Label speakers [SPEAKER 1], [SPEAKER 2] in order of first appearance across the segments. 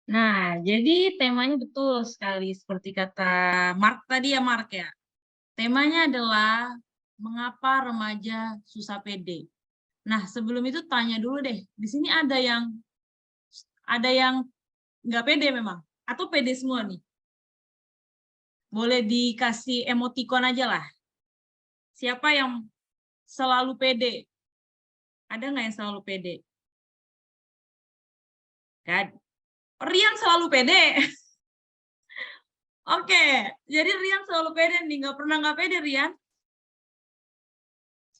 [SPEAKER 1] Nah, jadi temanya betul sekali seperti kata Mark tadi ya, Mark ya. Temanya adalah mengapa remaja susah pede. Nah, sebelum itu tanya dulu deh. Di sini ada yang nggak pede memang atau pede semua nih? Boleh dikasih emoticon aja lah. Siapa yang selalu pede? Ada nggak yang selalu pede? Gak. Rian selalu pede. Oke, jadi Rian selalu pede nih. Nggak pernah nggak pede, Rian.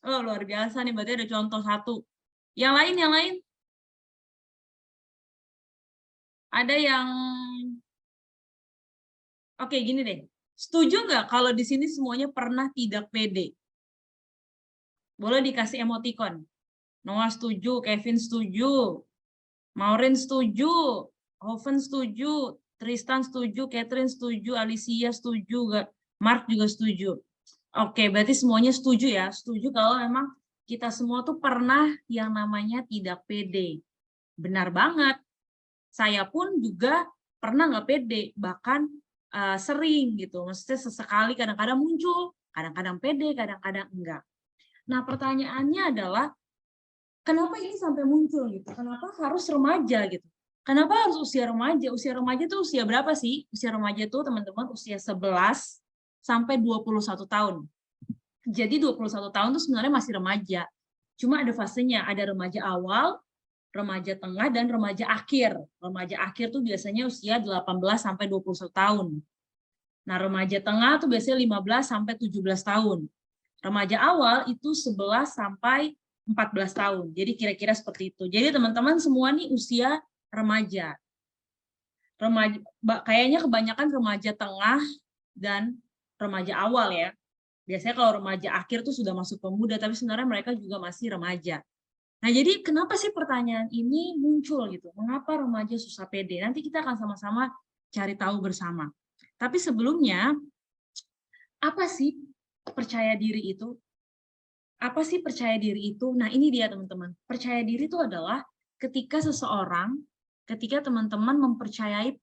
[SPEAKER 1] Oh, luar biasa nih. Berarti ada contoh satu. Yang lain. Ada yang, oke gini deh. Setuju nggak kalau di sini semuanya pernah tidak pede? Boleh dikasih emoticon. Noah setuju, Kevin setuju, Maureen setuju, Hoven setuju, Tristan setuju, Catherine setuju, Alicia setuju, Mark juga setuju. Oke, berarti semuanya setuju ya. Setuju kalau memang kita semua tuh pernah yang namanya tidak pede. Benar banget. Saya pun juga pernah nggak pede, bahkan sering gitu. Maksudnya sesekali kadang-kadang muncul, kadang-kadang pede, kadang-kadang enggak. Nah, pertanyaannya adalah kenapa ini sampai muncul gitu? Kenapa harus remaja gitu? Kenapa harus usia remaja? Usia remaja itu usia berapa sih? Usia remaja itu teman-teman usia 11 sampai 21 tahun. Jadi 21 tahun itu sebenarnya masih remaja. Cuma ada fasenya, ada remaja awal, remaja tengah, dan remaja akhir. Remaja akhir tuh biasanya usia 18 sampai 21 tahun. Nah, remaja tengah tuh biasanya 15 sampai 17 tahun. Remaja awal itu 11 sampai 14 tahun. Jadi kira-kira seperti itu. Jadi teman-teman semua nih usia remaja. Remaja kayaknya kebanyakan remaja tengah dan remaja awal ya. Biasanya kalau remaja akhir tuh sudah masuk pemuda, tapi sebenarnya mereka juga masih remaja. Nah, jadi kenapa sih pertanyaan ini muncul gitu? Mengapa remaja susah pede? Nanti kita akan sama-sama cari tahu bersama. Tapi sebelumnya, apa sih percaya diri itu? Apa sih percaya diri itu? Nah, ini dia teman-teman. Percaya diri itu adalah ketika seseorang, ketika teman-teman mempercayai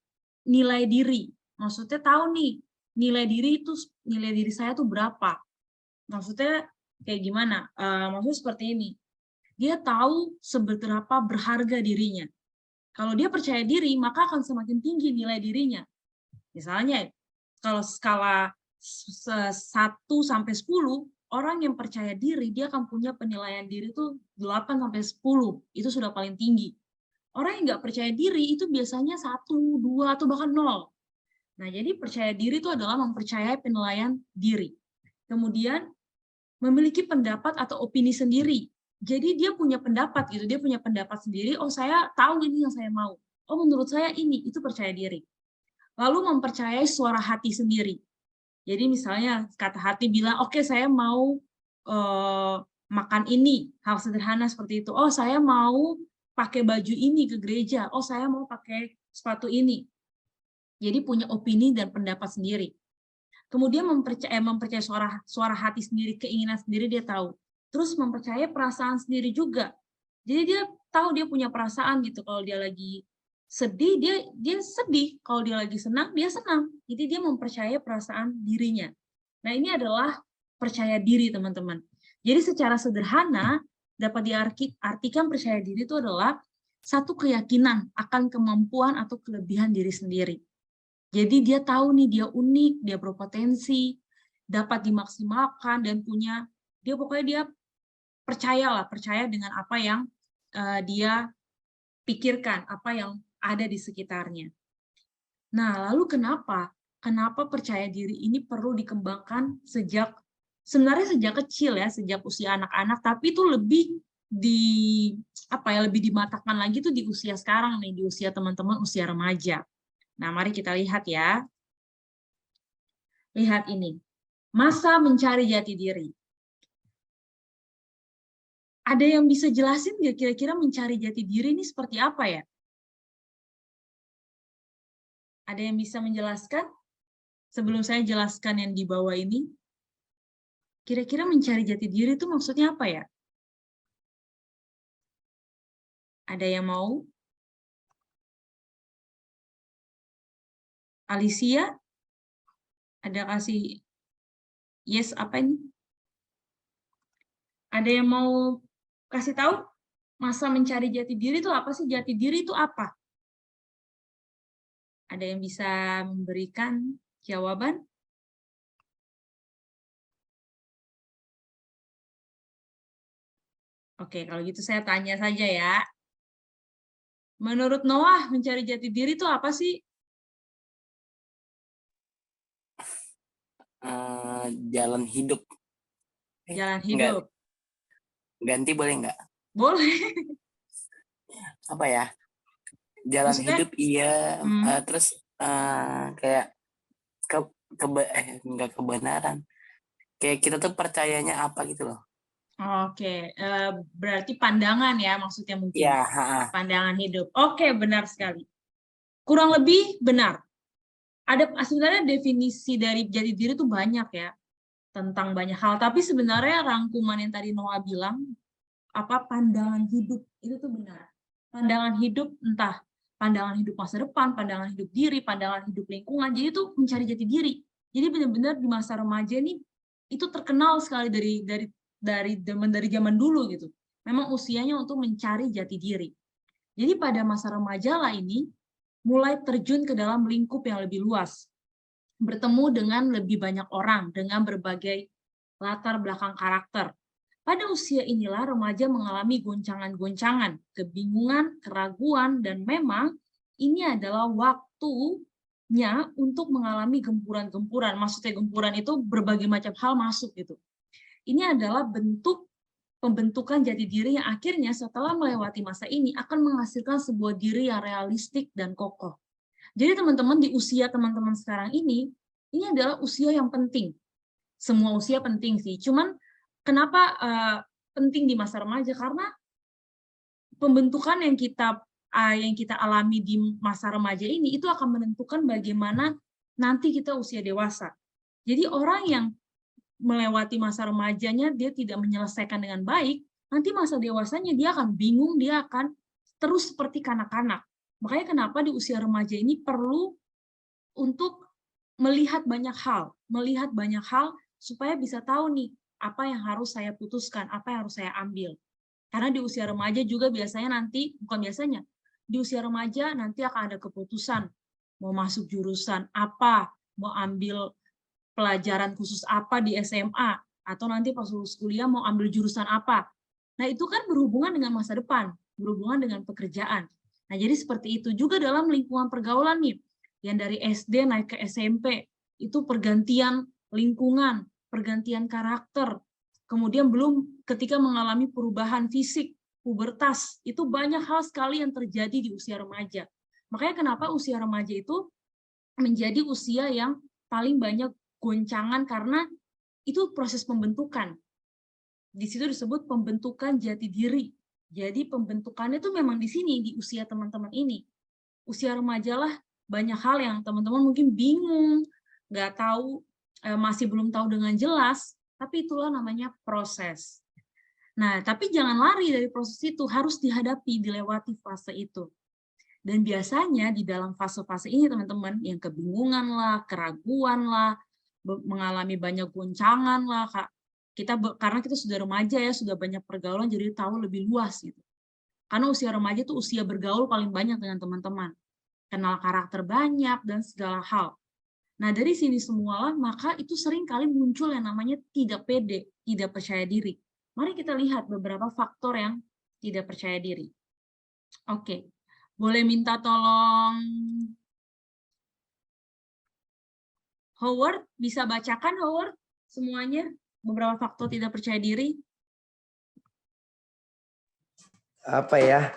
[SPEAKER 1] nilai diri. Maksudnya tahu nih, nilai diri saya tuh berapa? Maksudnya kayak gimana? Maksudnya seperti ini. Dia tahu seberapa berharga dirinya. Kalau dia percaya diri, maka akan semakin tinggi nilai dirinya. Misalnya, kalau skala 1 sampai 10, orang yang percaya diri, dia akan punya penilaian diri itu 8 sampai 10. Itu sudah paling tinggi. Orang yang nggak percaya diri itu biasanya 1, 2, atau bahkan 0. Nah, jadi percaya diri itu adalah mempercayai penilaian diri. Kemudian, memiliki pendapat atau opini sendiri. Jadi dia punya pendapat gitu, dia punya pendapat sendiri, oh saya tahu ini yang saya mau. Oh menurut saya ini, itu percaya diri. Lalu mempercayai suara hati sendiri. Jadi misalnya kata hati bilang, oke saya mau makan ini, hal sederhana seperti itu. Oh saya mau pakai baju ini ke gereja. Oh saya mau pakai sepatu ini. Jadi punya opini dan pendapat sendiri. Kemudian mempercayai suara hati sendiri, keinginan sendiri dia tahu. Terus mempercayai perasaan sendiri juga. Jadi dia tahu dia punya perasaan gitu. Kalau dia lagi sedih, dia sedih. Kalau dia lagi senang, dia senang. Jadi dia mempercayai perasaan dirinya. Nah, ini adalah percaya diri, teman-teman. Jadi secara sederhana dapat diartikan percaya diri itu adalah satu keyakinan akan kemampuan atau kelebihan diri sendiri. Jadi dia tahu nih dia unik, dia berpotensi, dapat dimaksimalkan dan pokoknya dia percaya dengan apa yang dia pikirkan, apa yang ada di sekitarnya. Nah, lalu kenapa percaya diri ini perlu dikembangkan sebenarnya sejak kecil ya, sejak usia anak-anak, tapi itu lebih dimatangkan lagi tuh di usia sekarang nih, di usia teman-teman usia remaja. Nah, mari kita lihat ya. Lihat ini. Masa mencari jati diri. Ada yang bisa jelasin nggak kira-kira mencari jati diri ini seperti apa ya? Ada yang bisa menjelaskan? Sebelum saya jelaskan yang di bawah ini, kira-kira mencari jati diri itu maksudnya apa ya? Ada yang mau? Alicia, ada kasih yes apa ini? Ada yang mau kasih tahu masa mencari jati diri itu apa sih? Jati diri itu apa? Ada yang bisa memberikan jawaban? Oke, kalau gitu saya tanya saja ya. Menurut Noah, mencari jati diri itu apa sih?
[SPEAKER 2] Jalan hidup.
[SPEAKER 1] Jalan
[SPEAKER 2] Enggak,
[SPEAKER 1] hidup.
[SPEAKER 2] ganti boleh nggak?
[SPEAKER 1] Boleh.
[SPEAKER 2] Apa ya? Jalan
[SPEAKER 1] Maksudnya,
[SPEAKER 2] hidup iya, terus kayak nggak kebenaran. Kayak kita tuh percayanya apa gitu loh.
[SPEAKER 1] oke, berarti pandangan ya maksudnya mungkin.
[SPEAKER 2] Ya,
[SPEAKER 1] Pandangan hidup. Oke, benar sekali. Kurang lebih benar. Ada sebenarnya definisi dari jati diri itu banyak ya, tentang banyak hal. Tapi sebenarnya rangkuman yang tadi Noah bilang, apa pandangan hidup itu tuh benar. Pandangan hidup entah pandangan hidup masa depan, pandangan hidup diri, pandangan hidup lingkungan. Jadi itu mencari jati diri. Jadi benar-benar di masa remaja nih itu terkenal sekali dari zaman dulu gitu. Memang usianya untuk mencari jati diri. Jadi pada masa remaja lah ini mulai terjun ke dalam lingkup yang lebih luas. Bertemu dengan lebih banyak orang dengan berbagai latar belakang karakter. Pada usia inilah remaja mengalami goncangan-goncangan, kebingungan, keraguan, dan memang ini adalah waktunya untuk mengalami gempuran-gempuran. Maksudnya gempuran itu berbagai macam hal masuk gitu. Ini adalah bentuk pembentukan jati diri yang akhirnya setelah melewati masa ini akan menghasilkan sebuah diri yang realistik dan kokoh. Jadi teman-teman di usia teman-teman sekarang ini adalah usia yang penting. Semua usia penting sih. Cuman kenapa penting di masa remaja? Karena pembentukan yang kita alami di masa remaja ini itu akan menentukan bagaimana nanti kita usia dewasa. Jadi orang yang melewati masa remajanya dia tidak menyelesaikan dengan baik, nanti masa dewasanya dia akan bingung, dia akan terus seperti kanak-kanak. Makanya kenapa di usia remaja ini perlu untuk melihat banyak hal supaya bisa tahu nih apa yang harus saya putuskan, apa yang harus saya ambil. Karena di usia remaja juga biasanya nanti, bukan biasanya, di usia remaja nanti akan ada keputusan mau masuk jurusan apa, mau ambil pelajaran khusus apa di SMA, atau nanti pas lulus kuliah mau ambil jurusan apa. Nah, itu kan berhubungan dengan masa depan, berhubungan dengan pekerjaan. Nah, jadi seperti itu juga dalam lingkungan pergaulan nih, yang dari SD naik ke SMP, itu pergantian lingkungan, pergantian karakter, kemudian belum ketika mengalami perubahan fisik, pubertas, itu banyak hal sekali yang terjadi di usia remaja. Makanya kenapa usia remaja itu menjadi usia yang paling banyak goncangan karena itu proses pembentukan. Di situ disebut pembentukan jati diri. Jadi pembentukannya itu memang di sini, di usia teman-teman ini. Usia remaja lah banyak hal yang teman-teman mungkin bingung, nggak tahu, masih belum tahu dengan jelas, tapi itulah namanya proses. Nah, tapi jangan lari dari proses itu, harus dihadapi, dilewati fase itu. Dan biasanya di dalam fase-fase ini teman-teman, yang kebingungan lah, keraguan lah, mengalami banyak goncangan lah, karena kita sudah remaja ya, sudah banyak pergaulan, jadi tahu lebih luas gitu. Karena usia remaja itu usia bergaul paling banyak dengan teman-teman, kenal karakter banyak dan segala hal. Nah dari sini semualah maka itu sering kali muncul yang namanya tidak pede, tidak percaya diri. Mari kita lihat beberapa faktor yang tidak percaya diri. Oke, boleh minta tolong Howard, bisa bacakan Howard semuanya beberapa faktor tidak percaya diri?
[SPEAKER 3] Apa ya?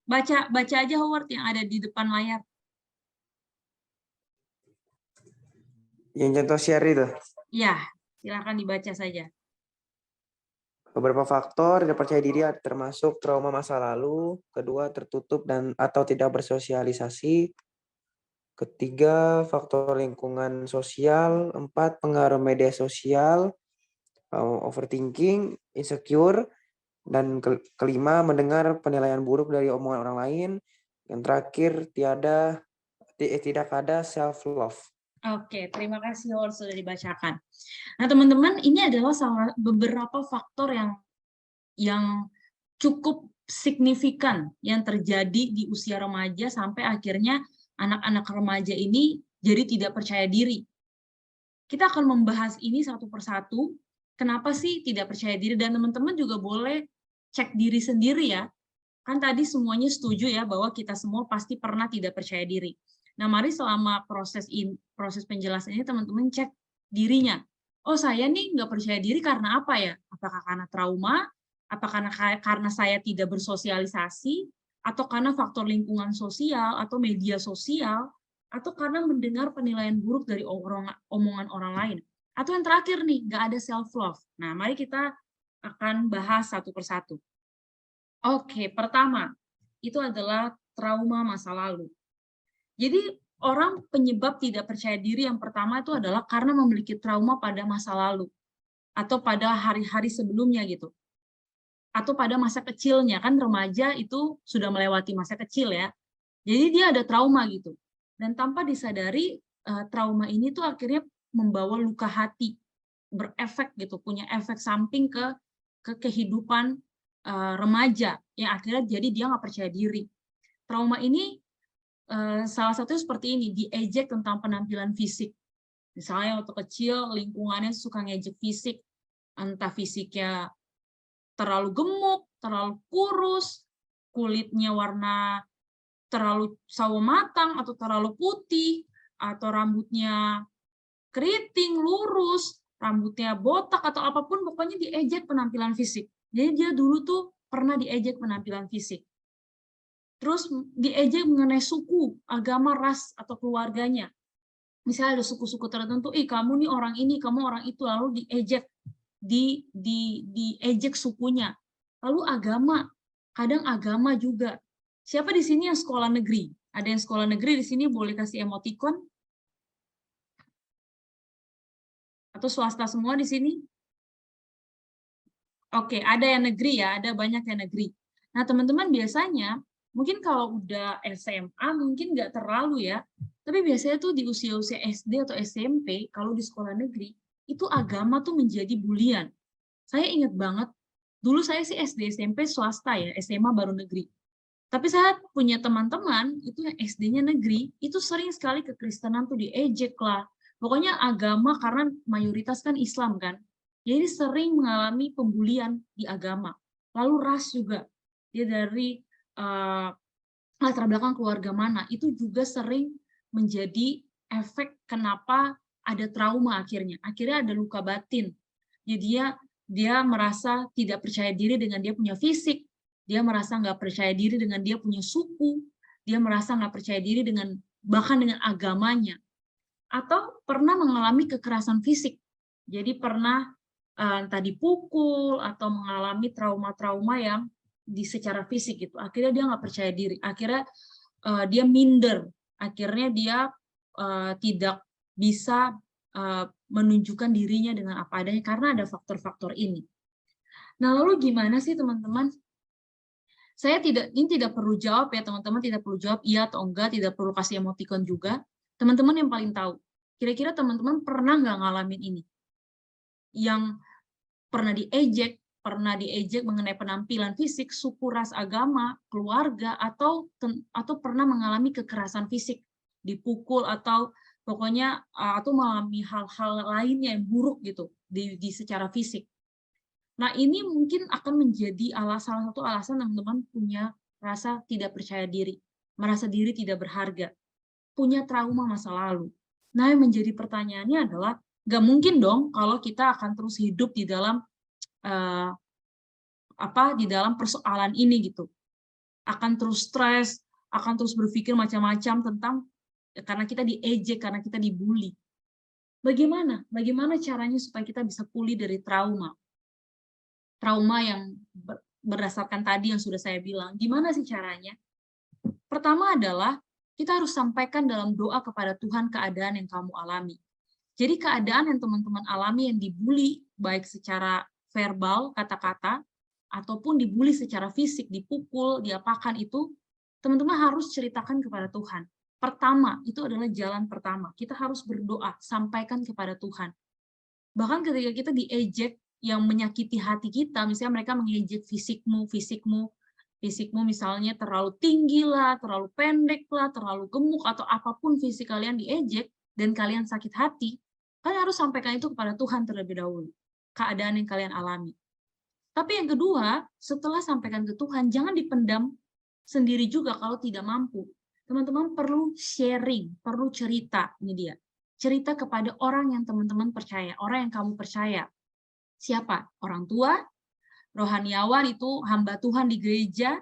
[SPEAKER 1] Baca aja Howard yang ada di depan layar.
[SPEAKER 3] Yang contoh share itu.
[SPEAKER 1] Ya, silakan dibaca saja.
[SPEAKER 3] Beberapa faktor tidak percaya diri termasuk trauma masa lalu, kedua tertutup dan atau tidak bersosialisasi, ketiga faktor lingkungan sosial, empat pengaruh media sosial, overthinking, insecure, dan kelima mendengar penilaian buruk dari omongan orang lain, yang terakhir tidak ada self love.
[SPEAKER 1] Oke, terima kasih Hor sudah dibacakan. Nah, teman-teman, ini adalah beberapa faktor yang cukup signifikan yang terjadi di usia remaja sampai akhirnya anak-anak remaja ini jadi tidak percaya diri. Kita akan membahas ini satu persatu. Kenapa sih tidak percaya diri? Dan teman-teman juga boleh cek diri sendiri ya. Kan tadi semuanya setuju ya bahwa kita semua pasti pernah tidak percaya diri. Nah, mari selama proses penjelasan ini teman-teman cek dirinya. Oh, saya nih nggak percaya diri karena apa ya? Apakah karena trauma? Apakah karena saya tidak bersosialisasi? Atau karena faktor lingkungan sosial atau media sosial? Atau karena mendengar penilaian buruk dari omongan orang lain? Atau yang terakhir nih, nggak ada self-love. Nah, mari kita akan bahas satu persatu. Oke, pertama, itu adalah trauma masa lalu. Jadi, orang penyebab tidak percaya diri yang pertama itu adalah karena memiliki trauma pada masa lalu. Atau pada hari-hari sebelumnya gitu. Atau pada masa kecilnya, kan remaja itu sudah melewati masa kecil ya. Jadi dia ada trauma gitu. Dan tanpa disadari, trauma ini tuh akhirnya membawa luka hati, berefek gitu, punya efek samping ke kehidupan remaja, yang akhirnya jadi dia nggak percaya diri. Trauma ini salah satunya seperti ini, diejek tentang penampilan fisik. Misalnya waktu kecil lingkungannya suka ngejek fisik, entah fisiknya terlalu gemuk, terlalu kurus, kulitnya warna terlalu sawo matang atau terlalu putih, atau rambutnya keriting, lurus, rambutnya botak atau apapun, pokoknya diejek penampilan fisik. Jadi dia dulu tuh pernah diejek penampilan fisik. Terus diejek mengenai suku, agama, ras, atau keluarganya. Misalnya ada suku-suku tertentu, kamu nih orang ini, kamu orang itu, lalu diejek, diejek sukunya. Lalu agama, kadang agama juga. Siapa di sini yang sekolah negeri? Ada yang sekolah negeri di sini, boleh kasih emoticon? Atau swasta semua di sini? Oke, ada yang negeri ya, ada banyak yang negeri. Nah, teman-teman biasanya, mungkin kalau udah SMA, mungkin nggak terlalu ya, tapi biasanya tuh di usia-usia SD atau SMP, kalau di sekolah negeri, itu agama tuh menjadi bulian. Saya ingat banget, dulu saya sih SD, SMP swasta ya, SMA baru negeri. Tapi saya punya teman-teman, itu yang SD-nya negeri, itu sering sekali kekristenan tuh diejek lah. Pokoknya agama, karena mayoritas kan Islam kan. Jadi sering mengalami pembulian di agama. Lalu ras juga. Dia dari latar belakang keluarga mana, itu juga sering menjadi efek kenapa ada trauma akhirnya. Akhirnya ada luka batin. Jadi dia merasa tidak percaya diri dengan dia punya fisik, dia merasa nggak percaya diri dengan dia punya suku, dia merasa nggak percaya diri dengan bahkan dengan agamanya, atau pernah mengalami kekerasan fisik. Jadi pernah entah dipukul atau mengalami trauma-trauma yang secara fisik gitu. Akhirnya dia nggak percaya diri. Akhirnya dia minder. Akhirnya dia tidak bisa menunjukkan dirinya dengan apa adanya karena ada faktor-faktor ini. Nah, lalu gimana sih teman-teman? Ini tidak perlu jawab ya teman-teman, tidak perlu jawab iya atau enggak, tidak perlu kasih emoticon juga. Teman-teman yang paling tahu. Kira-kira teman-teman pernah nggak ngalamin ini? Yang pernah diejek mengenai penampilan fisik, suku, ras, agama, keluarga, atau pernah mengalami kekerasan fisik, dipukul atau pokoknya atau mengalami hal-hal lainnya yang buruk gitu di secara fisik. Nah, ini mungkin akan menjadi salah satu alasan teman-teman punya rasa tidak percaya diri, merasa diri tidak berharga, punya trauma masa lalu. Nah, yang menjadi pertanyaannya adalah, nggak mungkin dong kalau kita akan terus hidup di dalam di dalam persoalan ini gitu. Akan terus stres, akan terus berpikir macam-macam tentang karena kita diejek, karena kita dibully. Bagaimana? Bagaimana caranya supaya kita bisa pulih dari trauma? Trauma yang berdasarkan tadi yang sudah saya bilang. Gimana sih caranya? Pertama adalah kita harus sampaikan dalam doa kepada Tuhan keadaan yang kamu alami. Jadi keadaan yang teman-teman alami yang dibully, baik secara verbal, kata-kata, ataupun dibully secara fisik, dipukul, diapakan itu, teman-teman harus ceritakan kepada Tuhan. pertama, itu adalah jalan pertama. Kita harus berdoa, sampaikan kepada Tuhan. Bahkan ketika kita diejek yang menyakiti hati kita, misalnya mereka mengejek fisikmu misalnya terlalu tinggi lah, terlalu pendek lah, terlalu gemuk, atau apapun fisik kalian diejek, dan kalian sakit hati, kalian harus sampaikan itu kepada Tuhan terlebih dahulu. Keadaan yang kalian alami. Tapi yang kedua, setelah sampaikan ke Tuhan, jangan dipendam sendiri juga kalau tidak mampu. Teman-teman perlu sharing, perlu cerita. Ini dia. Cerita kepada orang yang teman-teman percaya, orang yang kamu percaya. Siapa? Orang tua, rohaniawan itu hamba Tuhan di gereja,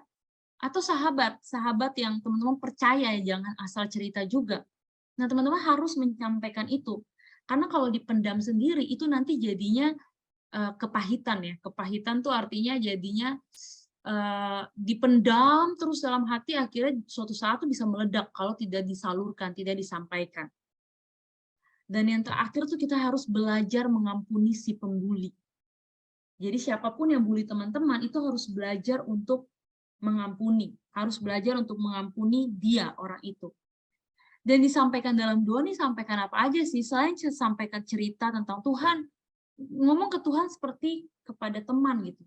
[SPEAKER 1] atau sahabat yang teman-teman percaya, jangan asal cerita juga. Nah, teman-teman harus menyampaikan itu. Karena kalau dipendam sendiri, itu nanti jadinya kepahitan ya. Kepahitan tuh artinya jadinya dipendam terus dalam hati, akhirnya suatu saat itu bisa meledak kalau tidak disalurkan, tidak disampaikan. Dan yang terakhir tuh kita harus belajar mengampuni si pembuli. Jadi siapapun yang bully teman-teman itu harus belajar untuk mengampuni, harus belajar untuk mengampuni dia, orang itu. Dan disampaikan dalam doa nih, sampaikan apa aja sih? Selain sampaikan cerita tentang Tuhan, ngomong ke Tuhan seperti kepada teman gitu.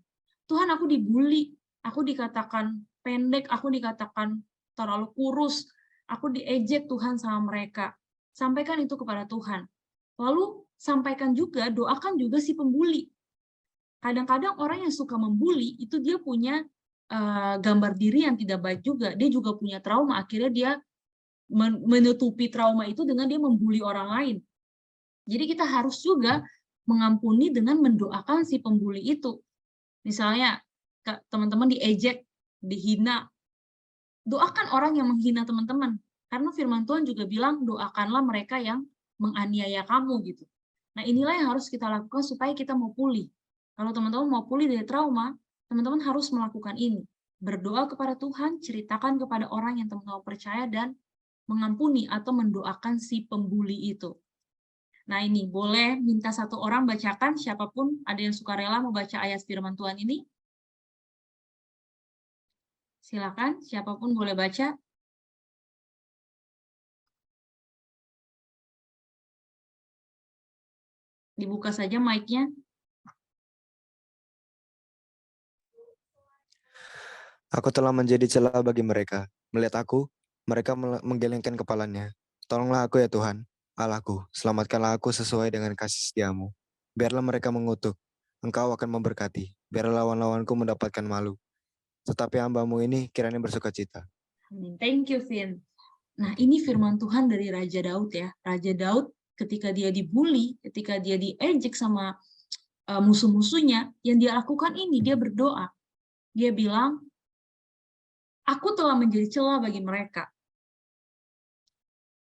[SPEAKER 1] Tuhan, aku dibully, aku dikatakan pendek, aku dikatakan terlalu kurus, aku diejek Tuhan sama mereka. Sampaikan itu kepada Tuhan. Lalu sampaikan juga, doakan juga si pembuli. Kadang-kadang orang yang suka membuli itu dia punya gambar diri yang tidak baik juga. Dia juga punya trauma, akhirnya dia menutupi trauma itu dengan dia membuli orang lain. Jadi kita harus juga mengampuni dengan mendoakan si pembuli itu. Misalnya teman-teman diejek, dihina, doakan orang yang menghina teman-teman. Karena firman Tuhan juga bilang, doakanlah mereka yang menganiaya kamu gitu. Nah, inilah yang harus kita lakukan supaya kita mau pulih. Kalau teman-teman mau pulih dari trauma, teman-teman harus melakukan ini. Berdoa kepada Tuhan, ceritakan kepada orang yang teman-teman percaya, dan mengampuni atau mendoakan si pembuli itu. Nah, ini boleh minta satu orang bacakan, siapapun ada yang sukarela mau baca ayat firman Tuhan ini. Silakan, siapapun boleh baca. Dibuka saja mic-nya.
[SPEAKER 4] Aku telah menjadi celah bagi mereka. Melihat aku, mereka menggelengkan kepalanya. Tolonglah aku ya Tuhan, Allahku, selamatkanlah aku sesuai dengan kasih setiamu. Biarlah mereka mengutuk, Engkau akan memberkati. Biarlah lawan-lawanku mendapatkan malu. Tetapi hamba-Mu ini kiranya bersuka cita.
[SPEAKER 1] Amin. Thank you, Vin. Nah, ini firman Tuhan dari Raja Daud ya. Raja Daud ketika dia dibully, ketika dia diejek sama musuh-musuhnya, yang dia lakukan ini, dia berdoa. Dia bilang, aku telah menjadi celah bagi mereka.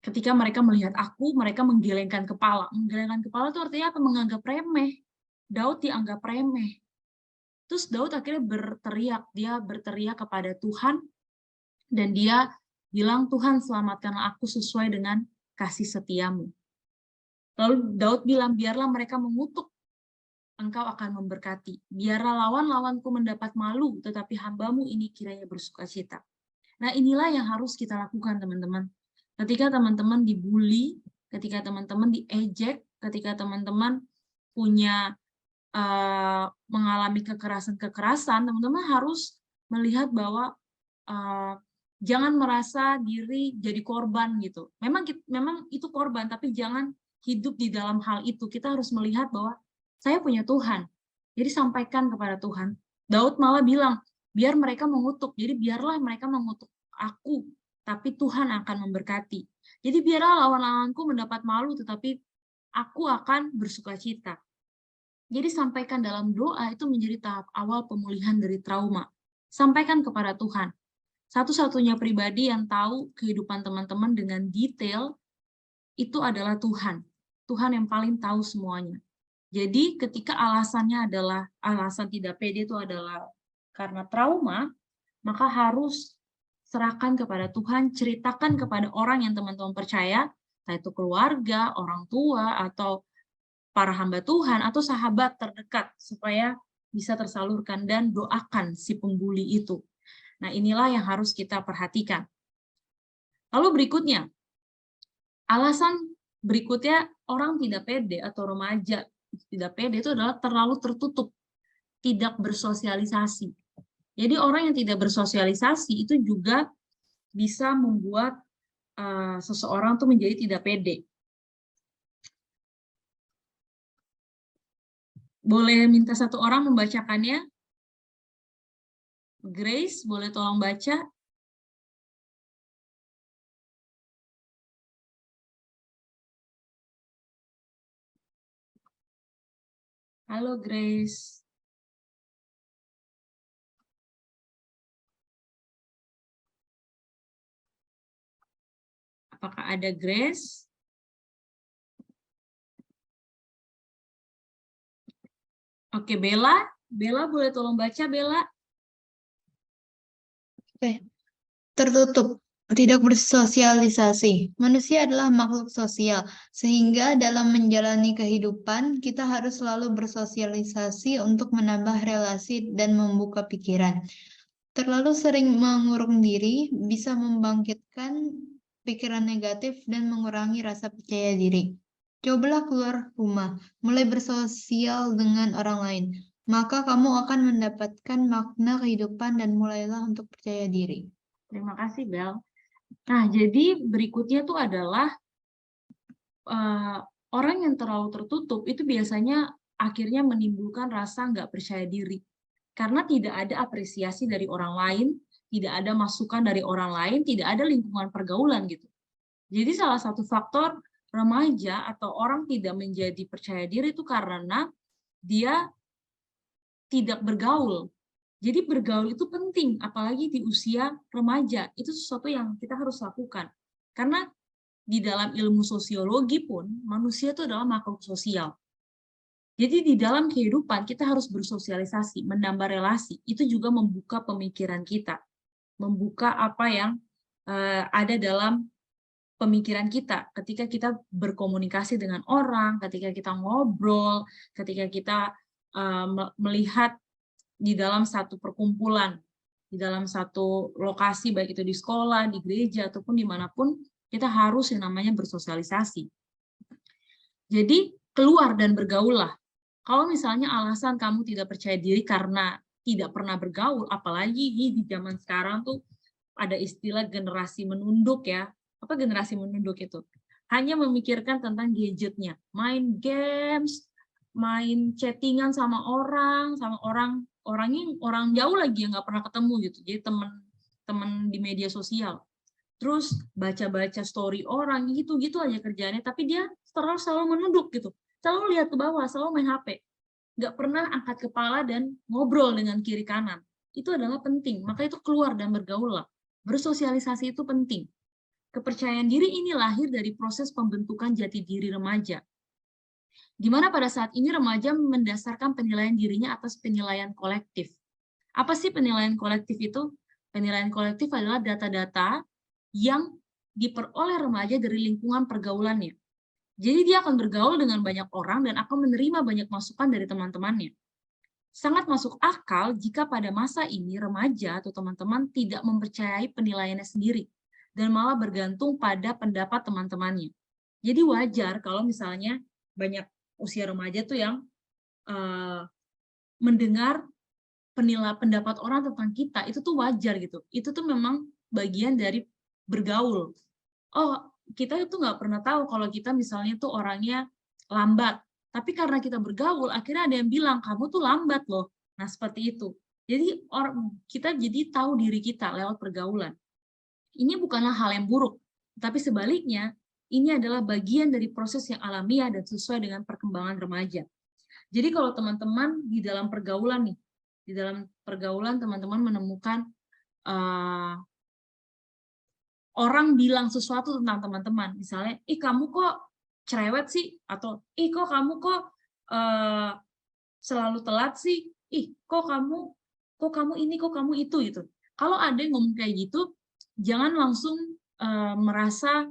[SPEAKER 1] Ketika mereka melihat aku, mereka menggelengkan kepala. Menggelengkan kepala itu artinya apa? Menganggap remeh. Daud dianggap remeh. Terus Daud akhirnya berteriak. Dia berteriak kepada Tuhan, dan dia bilang, Tuhan selamatkanlah aku sesuai dengan kasih setiamu. Lalu Daud bilang, biarlah mereka mengutuk, Engkau akan memberkati. Biarlah lawan-lawanku mendapat malu, tetapi hamba-Mu ini kiranya bersuka cita. Nah, inilah yang harus kita lakukan, teman-teman. Ketika teman-teman dibully, ketika teman-teman diejek, ketika teman-teman punya mengalami kekerasan-kekerasan, teman-teman harus melihat bahwa jangan merasa diri jadi korban gitu. Memang itu korban, tapi jangan hidup di dalam hal itu. Kita harus melihat bahwa saya punya Tuhan. Jadi sampaikan kepada Tuhan. Daud malah bilang, biar mereka mengutuk. Jadi biarlah mereka mengutuk aku, tapi Tuhan akan memberkati. Jadi biarlah lawan-lawanku mendapat malu, tetapi aku akan bersuka cita. Jadi sampaikan dalam doa itu menjadi tahap awal pemulihan dari trauma. Sampaikan kepada Tuhan. Satu-satunya pribadi yang tahu kehidupan teman-teman dengan detail itu adalah Tuhan. Tuhan yang paling tahu semuanya. Jadi ketika alasannya adalah, alasan tidak pede itu adalah karena trauma, maka harus serahkan kepada Tuhan, ceritakan kepada orang yang teman-teman percaya, entah itu keluarga, orang tua, atau para hamba Tuhan, atau sahabat terdekat, supaya bisa tersalurkan, dan doakan si pembuli itu. Nah, inilah yang harus kita perhatikan. Lalu berikutnya, alasan berikutnya orang tidak pede atau remaja tidak pede itu adalah terlalu tertutup, tidak bersosialisasi. Jadi orang yang tidak bersosialisasi itu juga bisa membuat seseorang tuh menjadi tidak pede. Boleh minta satu orang membacakannya? Grace, boleh tolong baca? Halo Grace. Apakah ada Grace? Oke, Bella. Bella boleh tolong baca, Bella?
[SPEAKER 5] Oke. Tertutup, tidak bersosialisasi. Manusia adalah makhluk sosial, sehingga dalam menjalani kehidupan kita harus selalu bersosialisasi untuk menambah relasi dan membuka pikiran. Terlalu sering mengurung diri bisa membangkitkan pikiran negatif dan mengurangi rasa percaya diri. Cobalah keluar rumah, mulai bersosial dengan orang lain, maka kamu akan mendapatkan makna kehidupan dan mulailah untuk percaya diri.
[SPEAKER 1] Terima kasih, Bel. Nah, jadi berikutnya tuh adalah orang yang terlalu tertutup itu biasanya akhirnya menimbulkan rasa nggak percaya diri. Karena tidak ada apresiasi dari orang lain, tidak ada masukan dari orang lain, tidak ada lingkungan pergaulan gitu. Jadi salah satu faktor remaja atau orang tidak menjadi percaya diri itu karena dia tidak bergaul. Jadi bergaul itu penting, apalagi di usia remaja. Itu sesuatu yang kita harus lakukan. Karena di dalam ilmu sosiologi pun, manusia itu adalah makhluk sosial. Jadi di dalam kehidupan kita harus bersosialisasi, menambah relasi. Itu juga membuka pemikiran kita. Membuka apa yang ada dalam pemikiran kita ketika kita berkomunikasi dengan orang, ketika kita ngobrol, ketika kita melihat di dalam satu perkumpulan, di dalam satu lokasi, baik itu di sekolah, di gereja, ataupun dimanapun, kita harus yang namanya bersosialisasi. Jadi keluar dan bergaullah. Kalau misalnya alasan kamu tidak percaya diri karena tidak pernah bergaul, apalagi di zaman sekarang tuh ada istilah generasi menunduk ya. Apa generasi menunduk itu? Hanya memikirkan tentang gadgetnya, main games, main chattingan sama orang orang jauh lagi yang nggak pernah ketemu gitu. Jadi teman di media sosial. Terus baca-baca story orang gitu aja kerjaannya, tapi dia selalu menunduk gitu. Selalu lihat ke bawah, selalu main HP. Nggak pernah angkat kepala dan ngobrol dengan kiri kanan. Itu adalah penting, maka itu keluar dan bergaul lah. Bersosialisasi itu penting. Kepercayaan diri ini lahir dari proses pembentukan jati diri remaja. Di mana pada saat ini remaja mendasarkan penilaian dirinya atas penilaian kolektif. Apa sih penilaian kolektif itu? Penilaian kolektif adalah data-data yang diperoleh remaja dari lingkungan pergaulannya. Jadi dia akan bergaul dengan banyak orang dan akan menerima banyak masukan dari teman-temannya. Sangat masuk akal jika pada masa ini remaja atau teman-teman tidak mempercayai penilaiannya sendiri dan malah bergantung pada pendapat teman-temannya. Jadi wajar kalau misalnya banyak usia remaja tuh yang mendengar pendapat orang tentang kita, itu tuh wajar gitu. Itu tuh memang bagian dari bergaul. Oh, kita itu nggak pernah tahu kalau kita misalnya tuh orangnya lambat. Tapi karena kita bergaul, akhirnya ada yang bilang, kamu tuh lambat loh. Nah, seperti itu. Jadi kita jadi tahu diri kita lewat pergaulan. Ini bukanlah hal yang buruk, tapi sebaliknya, ini adalah bagian dari proses yang alamiah dan sesuai dengan perkembangan remaja. Jadi kalau teman-teman di dalam pergaulan nih, di dalam pergaulan teman-teman menemukan orang bilang sesuatu tentang teman-teman, misalnya, ih kamu kok cerewet sih, atau ih kok kamu kok selalu telat sih, ih kok kamu ini, kok kamu itu gitu. Kalau ada yang ngomong kayak gitu, jangan langsung merasa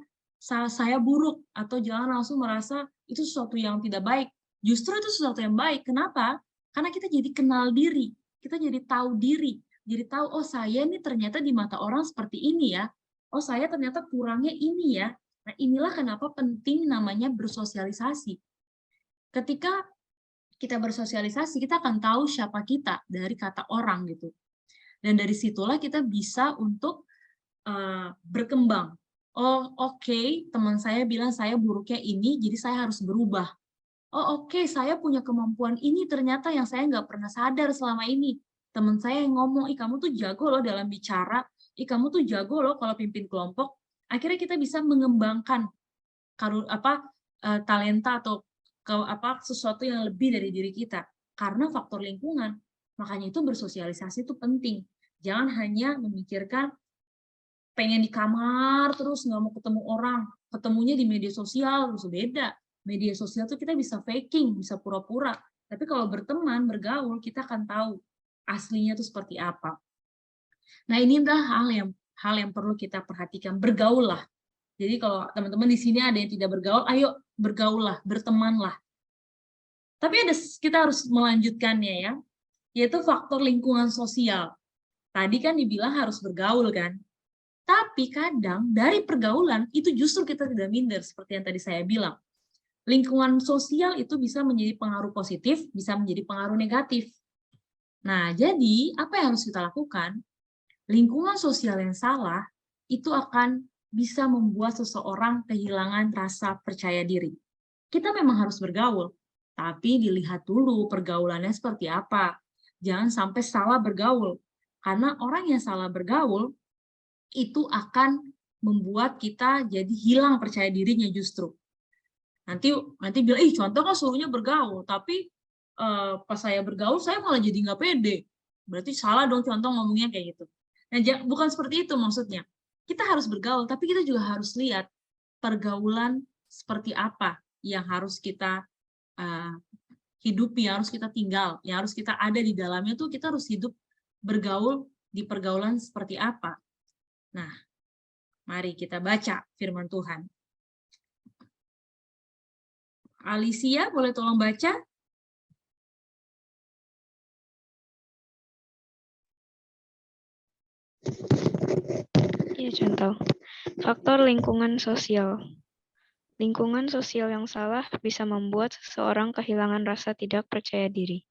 [SPEAKER 1] saya buruk, atau jangan langsung merasa itu sesuatu yang tidak baik. Justru itu sesuatu yang baik. Kenapa? Karena kita jadi kenal diri, kita jadi tahu diri, jadi tahu, oh saya ini ternyata di mata orang seperti ini ya. oh saya ternyata kurangnya ini ya. Nah inilah kenapa penting namanya bersosialisasi. Ketika kita bersosialisasi, kita akan tahu siapa kita dari kata orang gitu. Dan dari situlah kita bisa untuk berkembang. Oh oke, teman saya bilang saya buruknya ini, jadi saya harus berubah. Oh oke, saya punya kemampuan ini ternyata yang saya nggak pernah sadar selama ini. Teman saya yang ngomong, ih kamu tuh jago loh dalam bicara, ih kamu tuh jago loh kalau pimpin kelompok. Akhirnya kita bisa mengembangkan talenta atau sesuatu yang lebih dari diri kita. Karena faktor lingkungan. Makanya itu bersosialisasi itu penting. Jangan hanya memikirkan pengen di kamar terus nggak mau ketemu orang, ketemunya di media sosial terus beda. Media sosial tuh kita bisa faking, bisa pura-pura. Tapi kalau berteman, bergaul, kita akan tahu aslinya tuh seperti apa. Nah, ini adalah hal yang perlu kita perhatikan. Bergaul lah. Jadi kalau teman-teman di sini ada yang tidak bergaul, ayo bergaul lah, bertemanlah. Tapi kita harus melanjutkannya ya, yaitu faktor lingkungan sosial. Tadi kan dibilang harus bergaul kan. Tapi kadang dari pergaulan itu justru kita tidak minder seperti yang tadi saya bilang. Lingkungan sosial itu bisa menjadi pengaruh positif, bisa menjadi pengaruh negatif. Nah, jadi apa yang harus kita lakukan? Lingkungan sosial yang salah itu akan bisa membuat seseorang kehilangan rasa percaya diri. Kita memang harus bergaul, tapi dilihat dulu pergaulannya seperti apa. Jangan sampai salah bergaul, karena orang yang salah bergaul itu akan membuat kita jadi hilang percaya dirinya justru. Nanti bilang, contoh kan suruhnya bergaul, tapi pas saya bergaul, saya malah jadi nggak pede. Berarti salah dong contoh ngomongnya kayak gitu. Nah, bukan seperti itu maksudnya. Kita harus bergaul, tapi kita juga harus lihat pergaulan seperti apa yang harus kita hidupi, yang harus kita tinggal, yang harus kita ada di dalamnya tuh kita harus hidup bergaul di pergaulan seperti apa. Nah, mari kita baca firman Tuhan. Alicia, boleh tolong baca?
[SPEAKER 6] Iya, contoh. Faktor lingkungan sosial. Lingkungan sosial yang salah bisa membuat seseorang kehilangan rasa tidak percaya diri.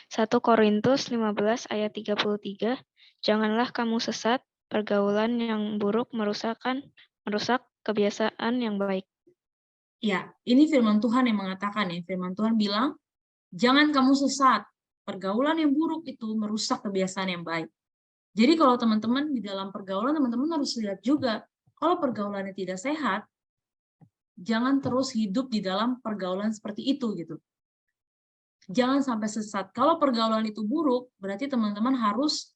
[SPEAKER 6] 1 Korintus 15 ayat 33, janganlah kamu sesat, pergaulan yang buruk merusak kebiasaan yang baik.
[SPEAKER 1] Ya, ini firman Tuhan yang mengatakan ya. Firman Tuhan bilang, jangan kamu sesat. Pergaulan yang buruk itu merusak kebiasaan yang baik. Jadi kalau teman-teman di dalam pergaulan, teman-teman harus lihat juga, kalau pergaulannya tidak sehat, jangan terus hidup di dalam pergaulan seperti itu gitu. Jangan sampai sesat. Kalau pergaulan itu buruk, berarti teman-teman harus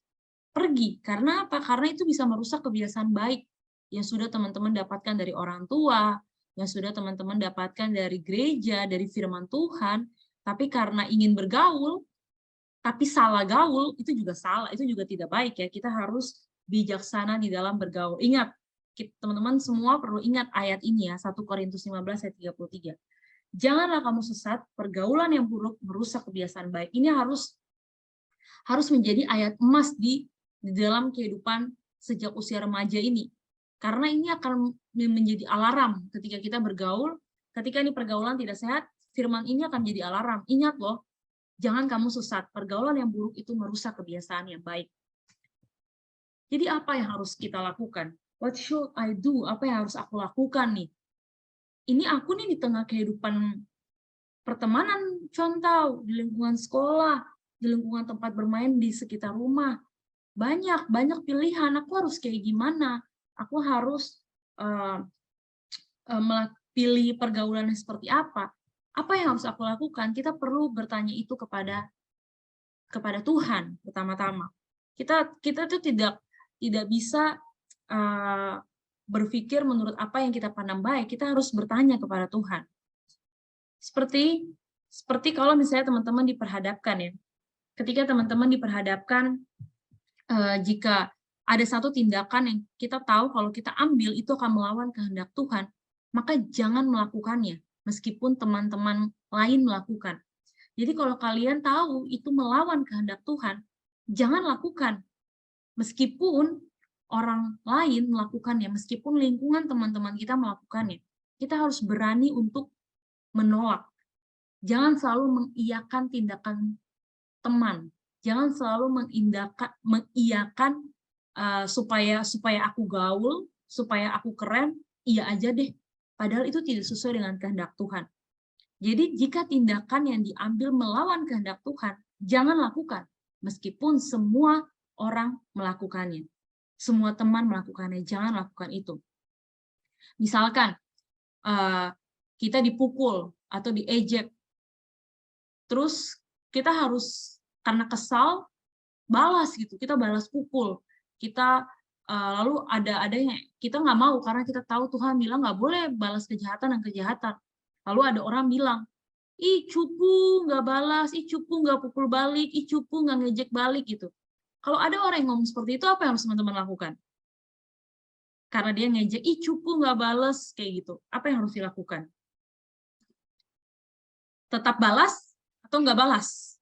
[SPEAKER 1] pergi. Karena apa? Karena itu bisa merusak kebiasaan baik yang sudah teman-teman dapatkan dari orang tua, yang sudah teman-teman dapatkan dari gereja, dari firman Tuhan, tapi karena ingin bergaul, tapi salah gaul, itu juga salah, itu juga tidak baik ya. Kita harus bijaksana di dalam bergaul. Ingat, teman-teman semua perlu ingat ayat ini ya, 1 Korintus 15 ayat 33. Janganlah kamu sesat, pergaulan yang buruk merusak kebiasaan baik. Ini harus menjadi ayat emas di dalam kehidupan sejak usia remaja ini. Karena ini akan menjadi alarm ketika kita bergaul, ketika ini pergaulan tidak sehat, firman ini akan menjadi alarm. Ingat loh, jangan kamu sesat, pergaulan yang buruk itu merusak kebiasaan yang baik. Jadi apa yang harus kita lakukan? What should I do? Apa yang harus aku lakukan nih? Ini aku nih di tengah kehidupan pertemanan, contoh, di lingkungan sekolah, di lingkungan tempat bermain di sekitar rumah. Banyak pilihan, aku harus kayak gimana? Aku harus pilih pergaulannya seperti apa? Apa yang harus aku lakukan? Kita perlu bertanya itu kepada Tuhan pertama-tama. Kita tuh tidak bisa berpikir menurut apa yang kita pandang baik. Kita harus bertanya kepada Tuhan. Seperti kalau misalnya teman-teman diperhadapkan ya. Ketika teman-teman diperhadapkan jika ada satu tindakan yang kita tahu kalau kita ambil itu akan melawan kehendak Tuhan, maka jangan melakukannya meskipun teman-teman lain melakukan. Jadi kalau kalian tahu itu melawan kehendak Tuhan, jangan lakukan. Meskipun orang lain melakukannya, meskipun lingkungan teman-teman kita melakukannya, kita harus berani untuk menolak. Jangan selalu mengiyakan tindakan teman. Jangan selalu mengiyakan supaya aku gaul, supaya aku keren, iya aja deh. Padahal itu tidak sesuai dengan kehendak Tuhan. Jadi jika tindakan yang diambil melawan kehendak Tuhan, jangan lakukan. Meskipun semua orang melakukannya. Semua teman melakukannya, jangan lakukan itu. Misalkan kita dipukul atau diejek, terus kita harus karena kesal balas gitu, kita balas pukul, kita lalu ada yang kita nggak mau karena kita tahu Tuhan bilang nggak boleh balas kejahatan dan kejahatan. Lalu ada orang bilang, ih cupu nggak balas, ih cupu nggak pukul balik, ih cupu nggak ngejek balik gitu. Kalau ada orang yang ngomong seperti itu, apa yang harus teman-teman lakukan? Karena dia ngejek, ih cupu nggak balas kayak gitu, apa yang harus dilakukan? Tetap balas atau nggak balas?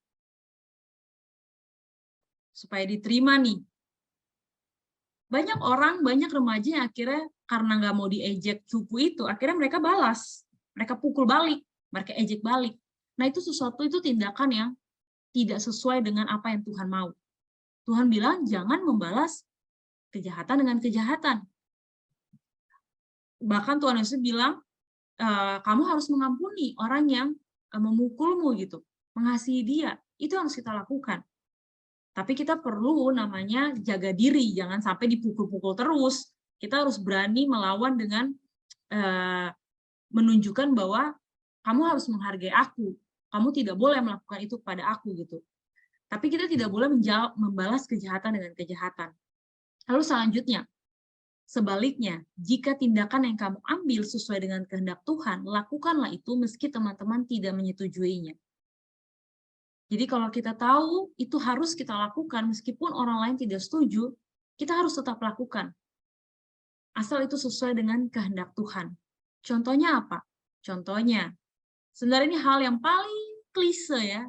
[SPEAKER 1] Supaya diterima nih. Banyak orang, banyak remaja yang akhirnya karena nggak mau diejek cupu itu, akhirnya mereka balas. Mereka pukul balik, mereka ejek balik. Nah itu sesuatu, itu tindakan yang tidak sesuai dengan apa yang Tuhan mau. Tuhan bilang jangan membalas kejahatan dengan kejahatan. Bahkan Tuhan Yesus bilang, kamu harus mengampuni orang yang memukulmu gitu, mengasihi dia. Itu yang harus kita lakukan. Tapi kita perlu namanya jaga diri, jangan sampai dipukul-pukul terus. Kita harus berani melawan dengan menunjukkan bahwa kamu harus menghargai aku. Kamu tidak boleh melakukan itu pada aku gitu. Tapi kita tidak boleh membalas kejahatan dengan kejahatan. Lalu selanjutnya, sebaliknya, jika tindakan yang kamu ambil sesuai dengan kehendak Tuhan, lakukanlah itu meski teman-teman tidak menyetujuinya. Jadi kalau kita tahu itu harus kita lakukan meskipun orang lain tidak setuju, kita harus tetap lakukan. Asal itu sesuai dengan kehendak Tuhan. Contohnya apa? Contohnya, sebenarnya ini hal yang paling klise ya,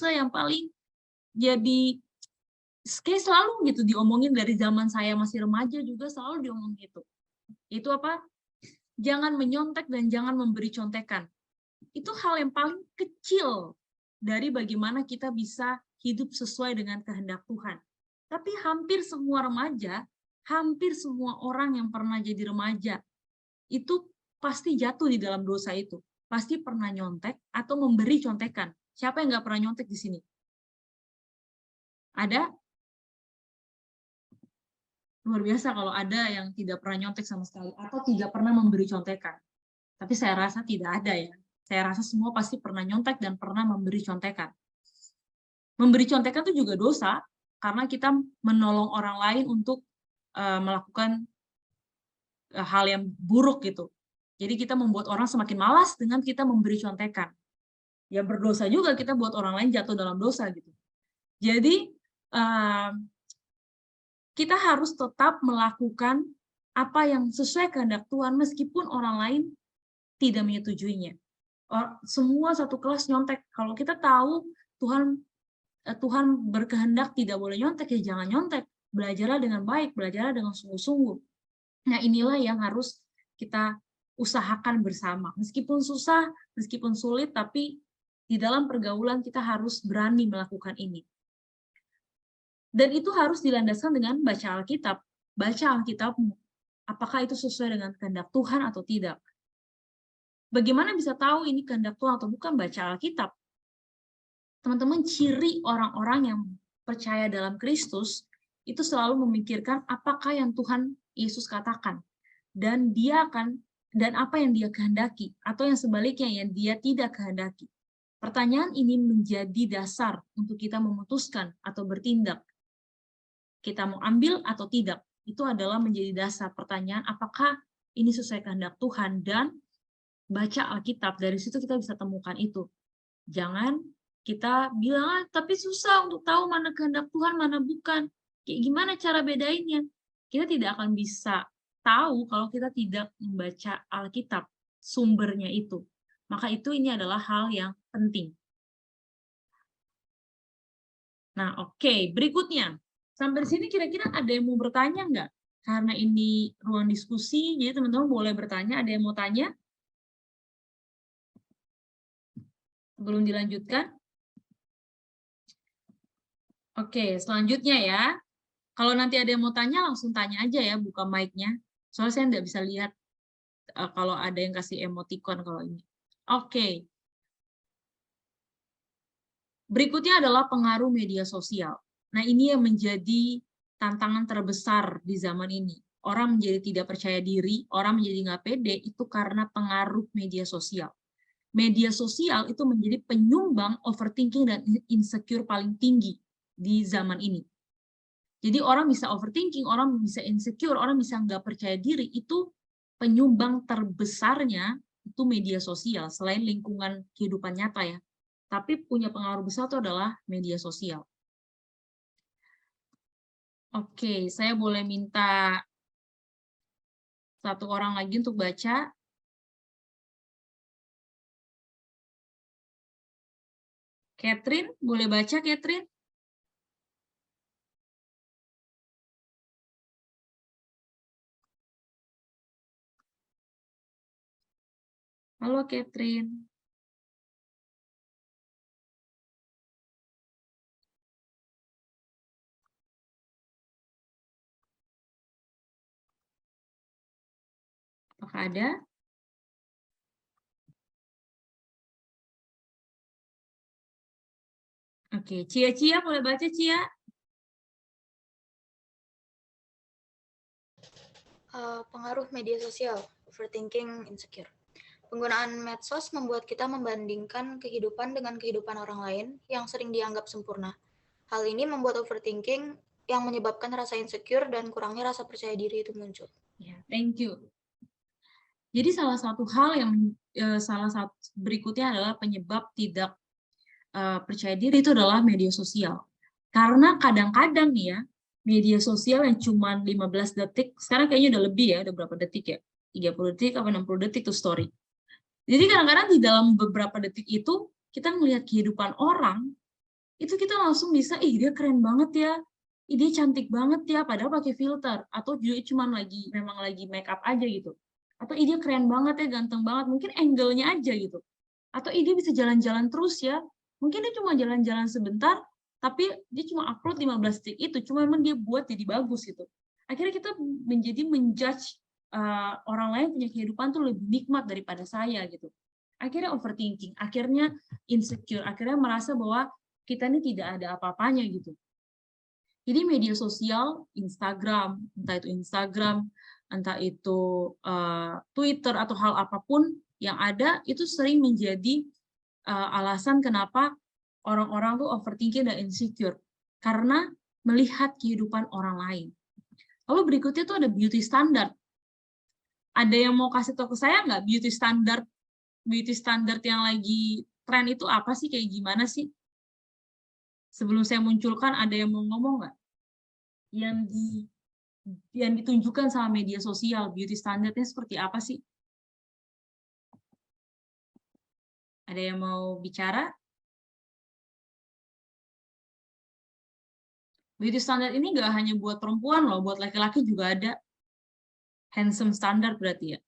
[SPEAKER 1] yang paling jadi kayak selalu gitu diomongin dari zaman saya masih remaja juga selalu diomongin gitu. Itu apa? Jangan menyontek dan jangan memberi contekan. Itu hal yang paling kecil dari bagaimana kita bisa hidup sesuai dengan kehendak Tuhan. Tapi hampir semua remaja, hampir semua orang yang pernah jadi remaja, itu pasti jatuh di dalam dosa itu. Pasti pernah nyontek atau memberi contekan. Siapa yang nggak pernah nyontek di sini? Ada? Luar biasa kalau ada yang tidak pernah nyontek sama sekali atau tidak pernah memberi contekan. Tapi saya rasa tidak ada ya. Saya rasa semua pasti pernah nyontek dan pernah memberi contekan. Memberi contekan itu juga dosa karena kita menolong orang lain untuk melakukan hal yang buruk gitu. Jadi kita membuat orang semakin malas dengan kita memberi contekan. Ya berdosa juga kita buat orang lain jatuh dalam dosa gitu. Jadi kita harus tetap melakukan apa yang sesuai kehendak Tuhan meskipun orang lain tidak menyetujuinya. Semua satu kelas nyontek. Kalau kita tahu Tuhan berkehendak tidak boleh nyontek, ya jangan nyontek. Belajarlah dengan baik, belajarlah dengan sungguh-sungguh. Nah inilah yang harus kita usahakan bersama. Meskipun susah, meskipun sulit, tapi di dalam pergaulan kita harus berani melakukan ini. Dan itu harus dilandaskan dengan baca Alkitab. Baca Alkitabmu. Apakah itu sesuai dengan kehendak Tuhan atau tidak? Bagaimana bisa tahu ini kehendak Tuhan atau bukan? Baca Alkitab. Teman-teman, ciri orang-orang yang percaya dalam Kristus itu selalu memikirkan apakah yang Tuhan Yesus katakan. Dan apa yang dia kehendaki. Atau yang sebaliknya yang dia tidak kehendaki. Pertanyaan ini menjadi dasar untuk kita memutuskan atau bertindak. Kita mau ambil atau tidak, itu adalah menjadi dasar pertanyaan apakah ini sesuai kehendak Tuhan, dan baca Alkitab, dari situ kita bisa temukan itu. Jangan kita bilang, tapi susah untuk tahu mana kehendak Tuhan, mana bukan. Kayak gimana cara bedainnya? Kita tidak akan bisa tahu kalau kita tidak membaca Alkitab, sumbernya itu. Maka ini adalah hal yang penting. Nah, oke, berikutnya. Sampai di sini kira-kira ada yang mau bertanya nggak? Karena ini ruang diskusi, jadi teman-teman boleh bertanya. Ada yang mau tanya? Sebelum dilanjutkan? Oke, selanjutnya ya. Kalau nanti ada yang mau tanya, langsung tanya aja ya, buka mic-nya. Soalnya saya nggak bisa lihat kalau ada yang kasih emoticon kalau ini. Oke. Berikutnya adalah pengaruh media sosial. Nah, ini yang menjadi tantangan terbesar di zaman ini. Orang menjadi tidak percaya diri, orang menjadi nggak pede, itu karena pengaruh media sosial. Media sosial itu menjadi penyumbang overthinking dan insecure paling tinggi di zaman ini. Jadi orang bisa overthinking, orang bisa insecure, orang bisa nggak percaya diri, itu penyumbang terbesarnya itu media sosial, selain lingkungan kehidupan nyata ya. Tapi punya pengaruh besar itu adalah media sosial. Oke, saya boleh minta satu orang lagi untuk baca. Catherine, boleh baca Catherine? Halo Catherine. Apakah ada? Oke, Cia boleh baca Cia?
[SPEAKER 7] Pengaruh media sosial, overthinking, insecure. Penggunaan medsos membuat kita membandingkan kehidupan dengan kehidupan orang lain yang sering dianggap sempurna. Hal ini membuat overthinking yang menyebabkan rasa insecure dan kurangnya rasa percaya diri itu muncul.
[SPEAKER 1] Ya, thank you. Jadi salah satu hal yang berikutnya adalah penyebab tidak percaya diri itu adalah media sosial. Karena kadang-kadang nih ya, media sosial yang cuma 15 detik, sekarang kayaknya udah lebih ya, udah berapa detik ya? 30 detik apa 60 detik tuh story. Jadi kadang-kadang di dalam beberapa detik itu, kita melihat kehidupan orang, itu kita langsung bisa, ih dia keren banget ya, ih dia cantik banget ya, padahal pakai filter, atau juga cuma memang lagi make up aja gitu. Atau ih dia keren banget ya, ganteng banget, mungkin angle-nya aja gitu. Atau ih dia bisa jalan-jalan terus ya, mungkin dia cuma jalan-jalan sebentar, tapi dia cuma upload 15 detik itu, cuma memang dia buat jadi bagus gitu. Akhirnya kita menjadi menjudge orang lain punya kehidupan tuh lebih nikmat daripada saya gitu. Akhirnya overthinking, akhirnya insecure, akhirnya merasa bahwa kita ini tidak ada apa-apanya gitu. Jadi media sosial, Instagram, entah itu Twitter atau hal apapun yang ada, itu sering menjadi alasan kenapa orang-orang tuh overthinking dan insecure. Karena melihat kehidupan orang lain. Lalu berikutnya tuh ada beauty standard. Ada yang mau kasih tahu ke saya nggak beauty standard yang lagi tren itu apa sih, kayak gimana sih? Sebelum saya munculkan, ada yang mau ngomong nggak? Yang ditunjukkan sama media sosial, beauty standardnya seperti apa sih? Ada yang mau bicara? Beauty standard ini nggak hanya buat perempuan loh, buat laki-laki juga ada. Handsome standard berarti ya.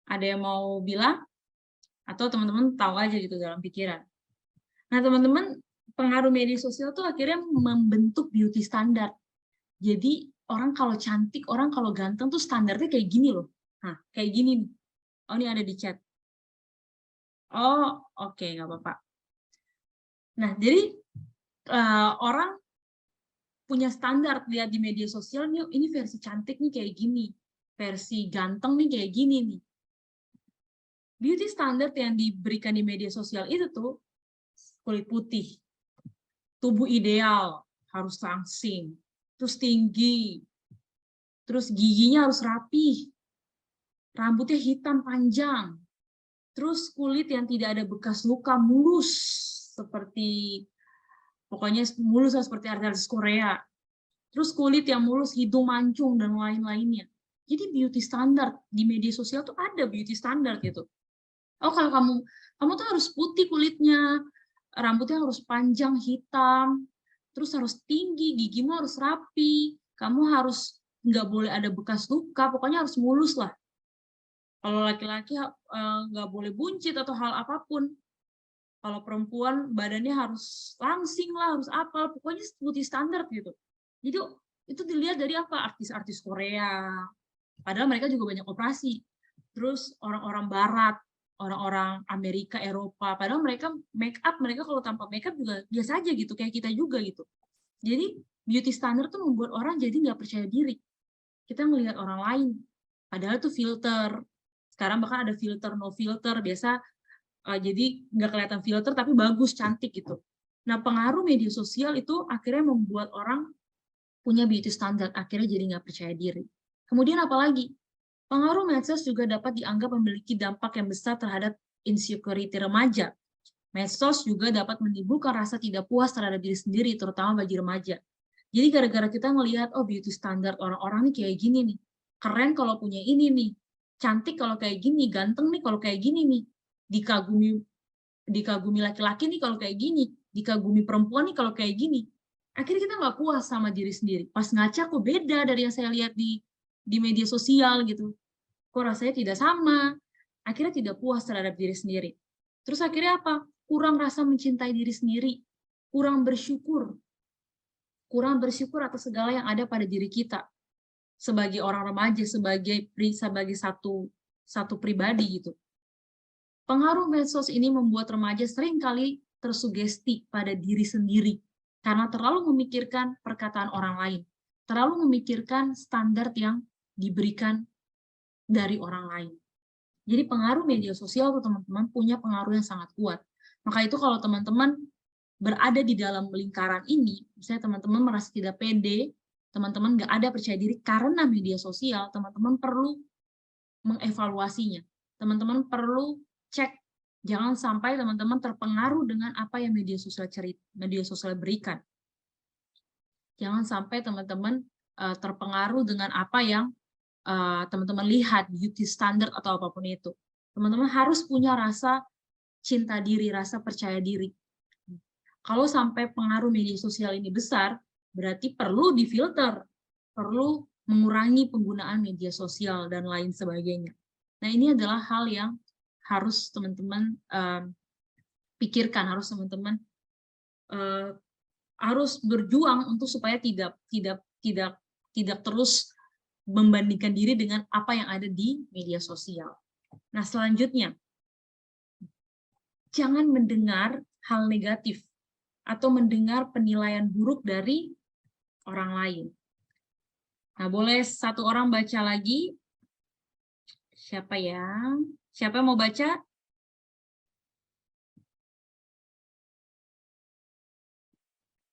[SPEAKER 1] Ada yang mau bilang? Atau teman-teman tahu aja gitu dalam pikiran. Nah teman-teman, pengaruh media sosial tuh akhirnya membentuk beauty standard. Jadi orang kalau cantik, orang kalau ganteng tuh standarnya kayak gini loh. Nah, kayak gini nih. Oh, ini ada di chat. Oh, oke, nggak apa-apa. Nah, jadi orang punya standar, lihat di media sosial, nih, ini versi cantik nih kayak gini. Versi ganteng nih kayak gini nih. Beauty standard yang diberikan di media sosial itu tuh kulit putih, tubuh ideal, harus langsing, terus tinggi, terus giginya harus rapih, rambutnya hitam panjang, terus kulit yang tidak ada bekas luka, mulus, seperti pokoknya mulus seperti artis Korea. Terus kulit yang mulus, hidung mancung, dan lain-lainnya. Jadi beauty standard di media sosial tuh ada beauty standard gitu. Oh, kalau kamu tuh harus putih kulitnya, rambutnya harus panjang, hitam, terus harus tinggi, gigimu harus rapi, kamu harus nggak boleh ada bekas luka, pokoknya harus mulus lah. Kalau laki-laki nggak boleh buncit atau hal apapun. Kalau perempuan badannya harus langsing lah, harus apa, pokoknya putih standar gitu. Jadi itu dilihat dari apa? Artis-artis Korea. Padahal mereka juga banyak operasi. Terus orang-orang Barat, orang-orang Amerika, Eropa. Padahal mereka make up, mereka kalau tanpa make up juga biasa aja gitu, kayak kita juga gitu. Jadi beauty standard tuh membuat orang jadi nggak percaya diri. Kita melihat orang lain, padahal itu filter. Sekarang bahkan ada filter, no filter, biasa jadi nggak kelihatan filter tapi bagus, cantik gitu. Nah, pengaruh media sosial itu akhirnya membuat orang punya beauty standard, akhirnya jadi nggak percaya diri. Kemudian apalagi? Pengaruh medsos juga dapat dianggap memiliki dampak yang besar terhadap insecurity remaja. Medsos juga dapat menimbulkan rasa tidak puas terhadap diri sendiri, terutama bagi remaja. Jadi gara-gara kita ngelihat, oh beauty standard orang-orang nih kayak gini nih, keren kalau punya ini nih, cantik kalau kayak gini, ganteng nih kalau kayak gini nih, dikagumi laki-laki nih kalau kayak gini, dikagumi perempuan nih kalau kayak gini. Akhirnya kita nggak puas sama diri sendiri. Pas ngaca kok beda dari yang saya lihat di media sosial gitu. Kok rasanya tidak sama. Akhirnya tidak puas terhadap diri sendiri. Terus akhirnya apa? Kurang rasa mencintai diri sendiri. Kurang bersyukur. Kurang bersyukur atas segala yang ada pada diri kita. Sebagai orang remaja, sebagai satu pribadi gitu. Pengaruh medsos ini membuat remaja seringkali tersugesti pada diri sendiri karena terlalu memikirkan perkataan orang lain, terlalu memikirkan standar yang diberikan dari orang lain. Jadi pengaruh media sosial tuh teman-teman punya pengaruh yang sangat kuat. Maka itu kalau teman-teman berada di dalam lingkaran ini, misalnya teman-teman merasa tidak pede, teman-teman nggak ada percaya diri karena media sosial, teman-teman perlu mengevaluasinya. Teman-teman perlu cek, jangan sampai teman-teman terpengaruh dengan apa yang media sosial berikan. Jangan sampai teman-teman terpengaruh dengan apa yang teman-teman lihat, beauty standard atau apapun itu. Teman-teman harus punya rasa cinta diri, rasa percaya diri. Kalau sampai pengaruh media sosial ini besar, berarti perlu difilter, perlu mengurangi penggunaan media sosial dan lain sebagainya. Nah, ini adalah hal yang harus teman-teman pikirkan, harus teman-teman harus berjuang untuk supaya tidak terus membandingkan diri dengan apa yang ada di media sosial. Nah, selanjutnya, jangan mendengar hal negatif atau mendengar penilaian buruk dari orang lain. Nah, boleh satu orang baca lagi? Siapa ya? Siapa yang mau baca?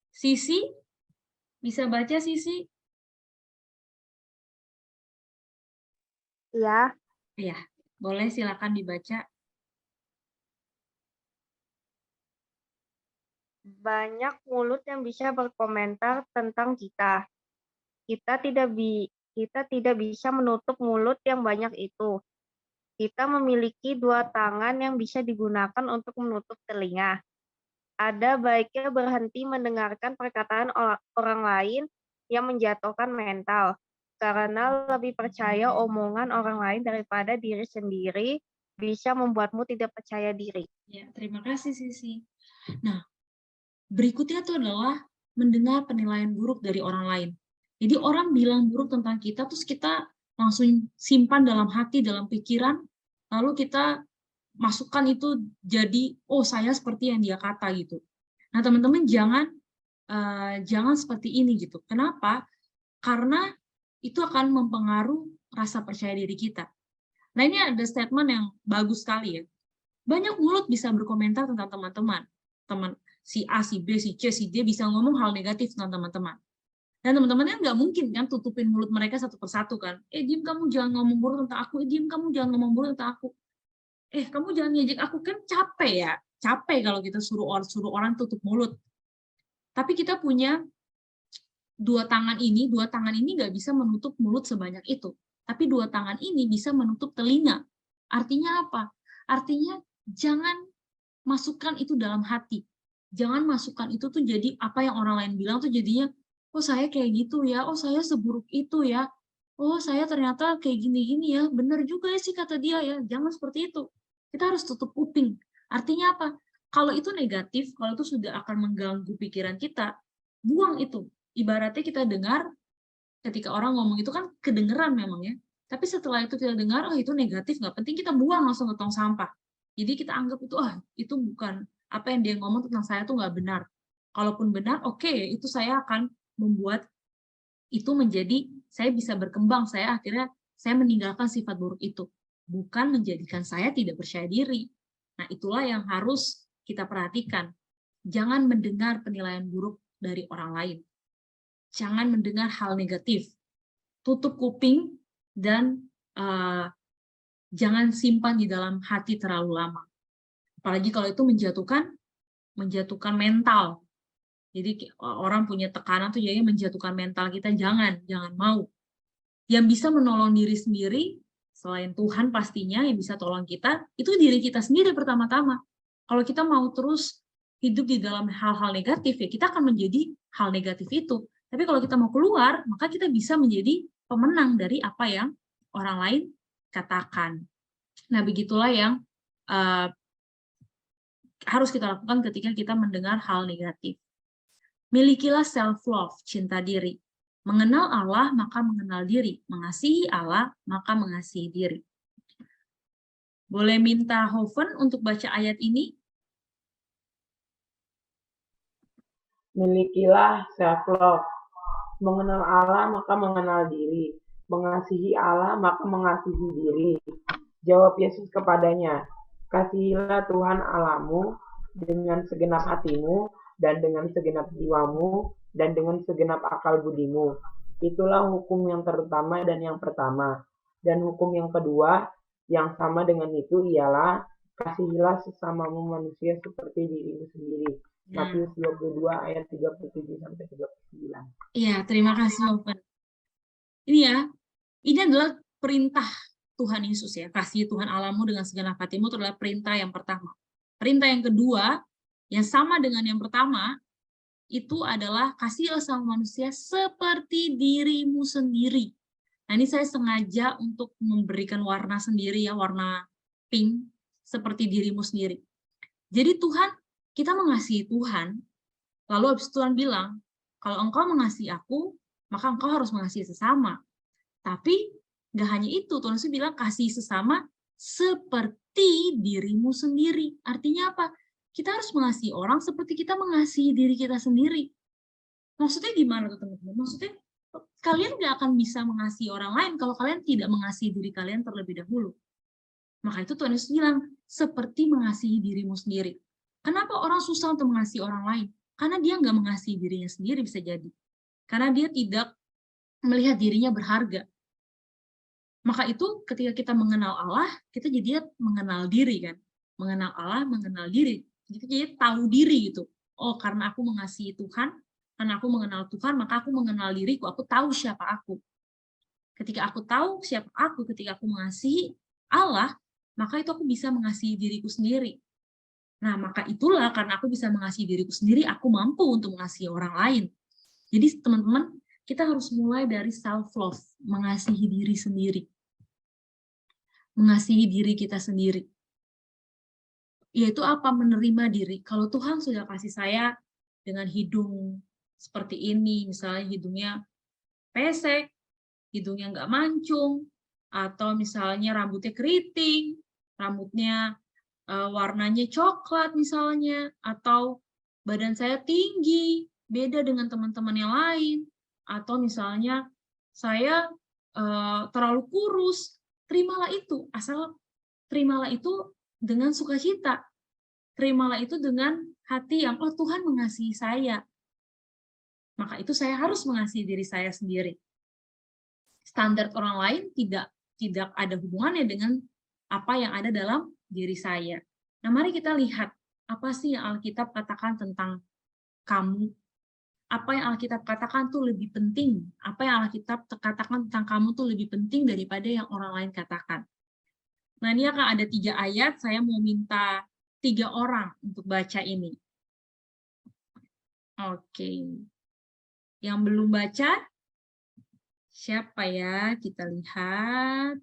[SPEAKER 1] Sisi? Bisa baca, Sisi?
[SPEAKER 8] Iya.
[SPEAKER 1] Iya, boleh silakan dibaca.
[SPEAKER 8] Banyak mulut yang bisa berkomentar tentang kita. Kita tidak bisa menutup mulut yang banyak itu. Kita memiliki 2 tangan yang bisa digunakan untuk menutup telinga. Ada baiknya berhenti mendengarkan perkataan orang lain yang menjatuhkan mental, karena lebih percaya omongan orang lain daripada diri sendiri bisa membuatmu tidak percaya diri.
[SPEAKER 1] Ya, terima kasih, Sisi. Nah, berikutnya itu adalah mendengar penilaian buruk dari orang lain. Jadi orang bilang buruk tentang kita, terus kita langsung simpan dalam hati, dalam pikiran, lalu kita masukkan itu jadi, oh saya seperti yang dia kata gitu. Nah teman-teman jangan seperti ini gitu. Kenapa? Karena itu akan mempengaruhi rasa percaya diri kita. Nah ini ada statement yang bagus sekali ya. Banyak mulut bisa berkomentar tentang teman-teman. Si A, si B, si C, si D bisa ngomong hal negatif tentang teman-teman. Dan teman-temannya nggak mungkin kan tutupin mulut mereka satu persatu kan. Diem kamu jangan ngomong buruk tentang aku. Diem kamu jangan ngomong buruk tentang aku. Kamu jangan ngejek aku, kan capek ya. Capek kalau kita suruh orang tutup mulut. Tapi kita punya 2 tangan ini nggak bisa menutup mulut sebanyak itu. Tapi 2 tangan ini bisa menutup telinga. Artinya apa? Artinya jangan masukkan itu dalam hati. Jangan masukkan itu tuh jadi apa yang orang lain bilang tuh jadinya, oh saya kayak gitu ya, oh saya seburuk itu ya, oh saya ternyata kayak gini-gini ya, bener juga ya sih kata dia ya. Jangan seperti itu. Kita harus tutup kuping. Artinya apa? Kalau itu negatif, kalau itu sudah akan mengganggu pikiran kita, buang itu. Ibaratnya kita dengar, ketika orang ngomong itu kan kedengeran memang ya. Tapi setelah itu kita dengar, oh itu negatif, nggak penting, kita buang langsung ke tong sampah. Jadi kita anggap itu, itu bukan apa yang dia ngomong tentang saya tuh nggak benar. Kalaupun benar, oke, itu saya akan membuat itu menjadi, saya bisa berkembang, saya akhirnya saya meninggalkan sifat buruk itu. Bukan menjadikan saya tidak percaya diri. Nah, itulah yang harus kita perhatikan. Jangan mendengar penilaian buruk dari orang lain. Jangan mendengar hal negatif. Tutup kuping dan jangan simpan di dalam hati terlalu lama. Apalagi kalau itu menjatuhkan mental. Jadi orang punya tekanan tuh jadi menjatuhkan mental kita, jangan mau. Yang bisa menolong diri sendiri, selain Tuhan pastinya yang bisa tolong kita, itu diri kita sendiri pertama-tama. Kalau kita mau terus hidup di dalam hal-hal negatif, ya kita akan menjadi hal negatif itu. Tapi kalau kita mau keluar, maka kita bisa menjadi pemenang dari apa yang orang lain katakan. Nah, begitulah yang harus kita lakukan ketika kita mendengar hal negatif. Milikilah self-love, cinta diri. Mengenal Allah, maka mengenal diri. Mengasihi Allah, maka mengasihi diri. Boleh minta Hoven untuk baca ayat ini?
[SPEAKER 9] Milikilah self-love. Mengenal Allah, maka mengenal diri. Mengasihi Allah, maka mengasihi diri. Jawab Yesus kepadanya, kasihilah Tuhan Allahmu dengan segenap hatimu, dan dengan segenap jiwamu, dan dengan segenap akal budimu. Itulah hukum yang terutama dan yang pertama. Dan hukum yang kedua, yang sama dengan itu ialah, kasihilah sesamamu manusia seperti dirimu sendiri. Matius 22 ayat 37-39.
[SPEAKER 1] Iya, terima kasih Hoven. Ini ya, ini adalah perintah Tuhan Yesus ya. Kasih Tuhan Allahmu dengan segenap hatimu itu adalah perintah yang pertama. Perintah yang kedua, yang sama dengan yang pertama, itu adalah kasihilah sama manusia seperti dirimu sendiri. Nah, ini saya sengaja untuk memberikan warna sendiri ya, warna pink, seperti dirimu sendiri. Jadi Tuhan, kita mengasihi Tuhan, lalu habis Tuhan bilang, kalau engkau mengasihi aku, maka engkau harus mengasihi sesama. Tapi nggak hanya itu, Tuhan Yesus bilang kasih sesama seperti dirimu sendiri. Artinya apa? Kita harus mengasihi orang seperti kita mengasihi diri kita sendiri. Maksudnya gimana tuh teman-teman? Maksudnya kalian nggak akan bisa mengasihi orang lain kalau kalian tidak mengasihi diri kalian terlebih dahulu. Maka itu Tuhan Yesus bilang, seperti mengasihi dirimu sendiri. Kenapa orang susah untuk mengasihi orang lain? Karena dia nggak mengasihi dirinya sendiri, bisa jadi. Karena dia tidak melihat dirinya berharga. Maka itu ketika kita mengenal Allah, kita jadi mengenal diri kan. Mengenal Allah, mengenal diri. Jadi tahu diri gitu. Oh, karena aku mengasihi Tuhan, karena aku mengenal Tuhan, maka aku mengenal diriku, aku tahu siapa aku. Ketika aku tahu siapa aku, ketika aku mengasihi Allah, maka itu aku bisa mengasihi diriku sendiri. Nah, maka itulah karena aku bisa mengasihi diriku sendiri, aku mampu untuk mengasihi orang lain. Jadi teman-teman, kita harus mulai dari self-love, mengasihi diri sendiri. Mengasihi diri kita sendiri. Yaitu apa? Menerima diri. Kalau Tuhan sudah kasih saya dengan hidung seperti ini, misalnya hidungnya pesek, hidungnya nggak mancung, atau misalnya rambutnya keriting, rambutnya warnanya coklat misalnya, atau badan saya tinggi, beda dengan teman-teman yang lain, atau misalnya saya terlalu kurus, terimalah itu, asal terimalah itu dengan sukacita. Terimalah itu dengan hati yang, oh Tuhan mengasihi saya. Maka itu saya harus mengasihi diri saya sendiri. Standar orang lain tidak ada hubungannya dengan apa yang ada dalam diri saya. Nah, mari kita lihat apa sih yang Alkitab katakan tentang kamu. Apa yang Alkitab katakan tuh lebih penting. Apa yang Alkitab katakan tentang kamu tuh lebih penting daripada yang orang lain katakan. Nah, ini akan ada 3 ayat, saya mau minta 3 orang untuk baca ini. Oke. Yang belum baca, siapa ya? Kita lihat.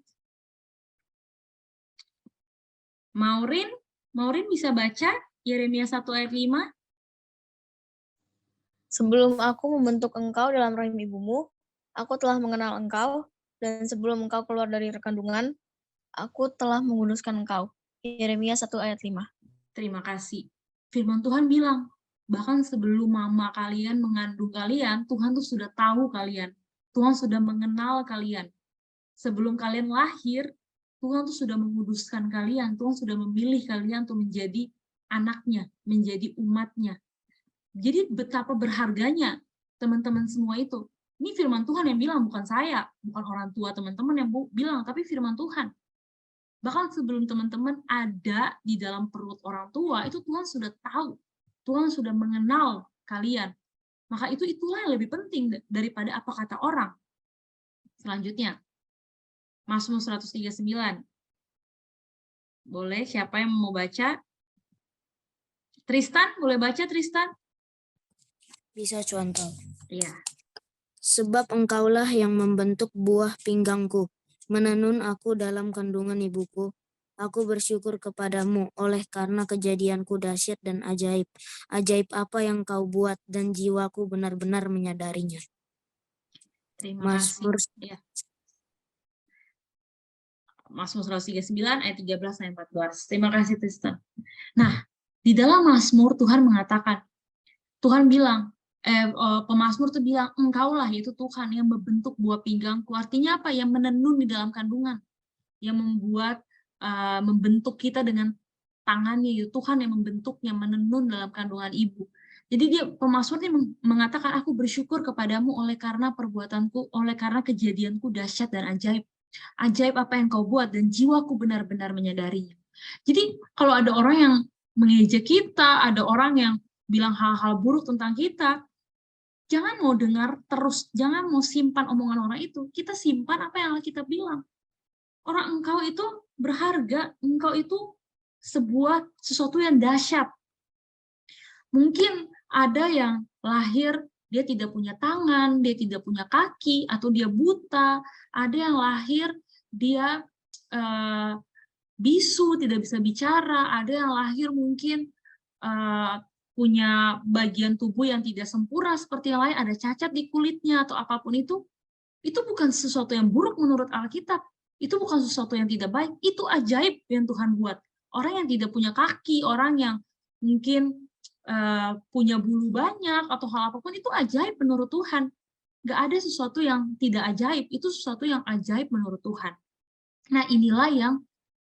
[SPEAKER 1] Maureen bisa baca Yeremia 1 ayat 5?
[SPEAKER 10] Sebelum aku membentuk engkau dalam rahim ibumu, aku telah mengenal engkau, dan sebelum engkau keluar dari kandungan, aku telah menguduskan engkau. Yeremia 1 ayat 5.
[SPEAKER 1] Terima kasih. Firman Tuhan bilang, bahkan sebelum mama kalian mengandung kalian, Tuhan tuh sudah tahu kalian. Tuhan sudah mengenal kalian. Sebelum kalian lahir, Tuhan tuh sudah menguduskan kalian. Tuhan sudah memilih kalian untuk menjadi anaknya, menjadi umatnya. Jadi betapa berharganya teman-teman semua itu. Ini firman Tuhan yang bilang, bukan saya, bukan orang tua teman-teman yang bilang, tapi firman Tuhan. Bahkan sebelum teman-teman ada di dalam perut orang tua, itu Tuhan sudah tahu. Tuhan sudah mengenal kalian. Maka itulah yang lebih penting daripada apa kata orang. Selanjutnya, Mazmur 139. Boleh, siapa yang mau baca? Tristan, boleh baca Tristan?
[SPEAKER 11] Bisa contoh.
[SPEAKER 1] Iya.
[SPEAKER 11] Sebab engkaulah yang membentuk buah pinggangku, menenun aku dalam kandungan ibuku. Aku bersyukur kepadamu oleh karena kejadianku dahsyat dan ajaib. Ajaib apa yang kau buat dan jiwaku benar-benar menyadarinya.
[SPEAKER 1] Terima
[SPEAKER 11] Mazmur
[SPEAKER 1] kasih. Ya. Mazmur 139 ayat 13 sampai 14. Terima kasih Tristan. Nah, di dalam Mazmur Tuhan mengatakan, Tuhan bilang, pemazmur tuh bilang, engkaulah yaitu Tuhan yang membentuk buah pinggangku. Artinya apa? Yang menenun di dalam kandungan, yang membentuk kita dengan tangannya, yaitu Tuhan yang membentuknya, menenun dalam kandungan ibu. Jadi pemazmur ini mengatakan, aku bersyukur kepadamu oleh karena perbuatanku, oleh karena kejadianku dahsyat dan ajaib. Ajaib apa yang kau buat dan jiwaku benar-benar menyadarinya. Jadi kalau ada orang yang mengejek kita, ada orang yang bilang hal-hal buruk tentang kita, jangan mau dengar terus, jangan mau simpan omongan orang itu. Kita simpan apa yang kita bilang. Orang engkau itu berharga, engkau itu sesuatu yang dahsyat. Mungkin ada yang lahir, dia tidak punya tangan, dia tidak punya kaki, atau dia buta. Ada yang lahir, dia bisu, tidak bisa bicara. Ada yang lahir mungkin punya bagian tubuh yang tidak sempurna seperti yang lain, ada cacat di kulitnya atau apapun itu bukan sesuatu yang buruk menurut Alkitab. Itu bukan sesuatu yang tidak baik, itu ajaib yang Tuhan buat. Orang yang tidak punya kaki, orang yang mungkin punya bulu banyak atau hal apapun, itu ajaib menurut Tuhan. Gak ada sesuatu yang tidak ajaib, itu sesuatu yang ajaib menurut Tuhan. Nah, inilah yang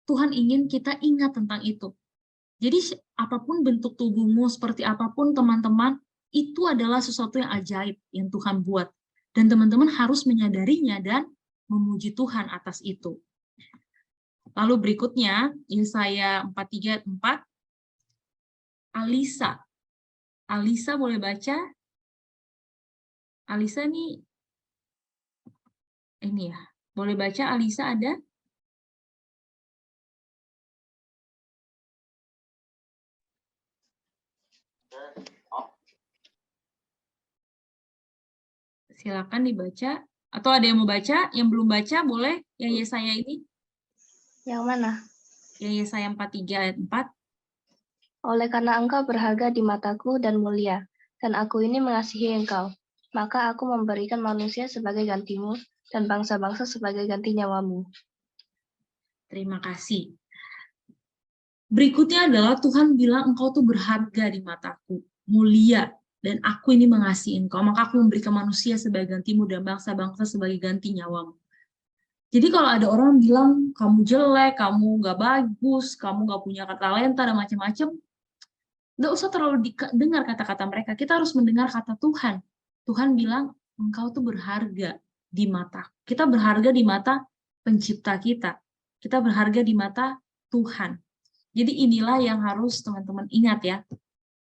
[SPEAKER 1] Tuhan ingin kita ingat tentang itu. Jadi apapun bentuk tubuhmu, seperti apapun teman-teman, itu adalah sesuatu yang ajaib yang Tuhan buat. Dan teman-teman harus menyadarinya dan memuji Tuhan atas itu. Lalu berikutnya, Yesaya 43 ayat 4. Alisa boleh baca? Alisa ini ya, boleh baca Alisa ada? Silakan dibaca. Atau ada yang mau baca? Yang belum baca boleh yang Yesaya ini.
[SPEAKER 10] Yang mana?
[SPEAKER 1] Yang Yesaya 43 ayat 4.
[SPEAKER 10] Oleh karena engkau berharga di mataku dan mulia, dan aku ini mengasihi engkau, maka aku memberikan manusia sebagai gantimu, dan bangsa-bangsa sebagai ganti nyawamu.
[SPEAKER 1] Terima kasih. Berikutnya adalah Tuhan bilang engkau tuh berharga di mataku, mulia, dan aku ini mengasihi engkau, maka aku memberikan manusia sebagai gantimu dan bangsa-bangsa sebagai ganti nyawamu. Jadi kalau ada orang bilang kamu jelek, kamu nggak bagus, kamu nggak punya talenta dan macam-macam, nggak usah terlalu dengar kata-kata mereka. Kita harus mendengar kata Tuhan. Tuhan bilang engkau tuh berharga di mata. Kita berharga di mata pencipta kita. Kita berharga di mata Tuhan. Jadi inilah yang harus teman-teman ingat ya.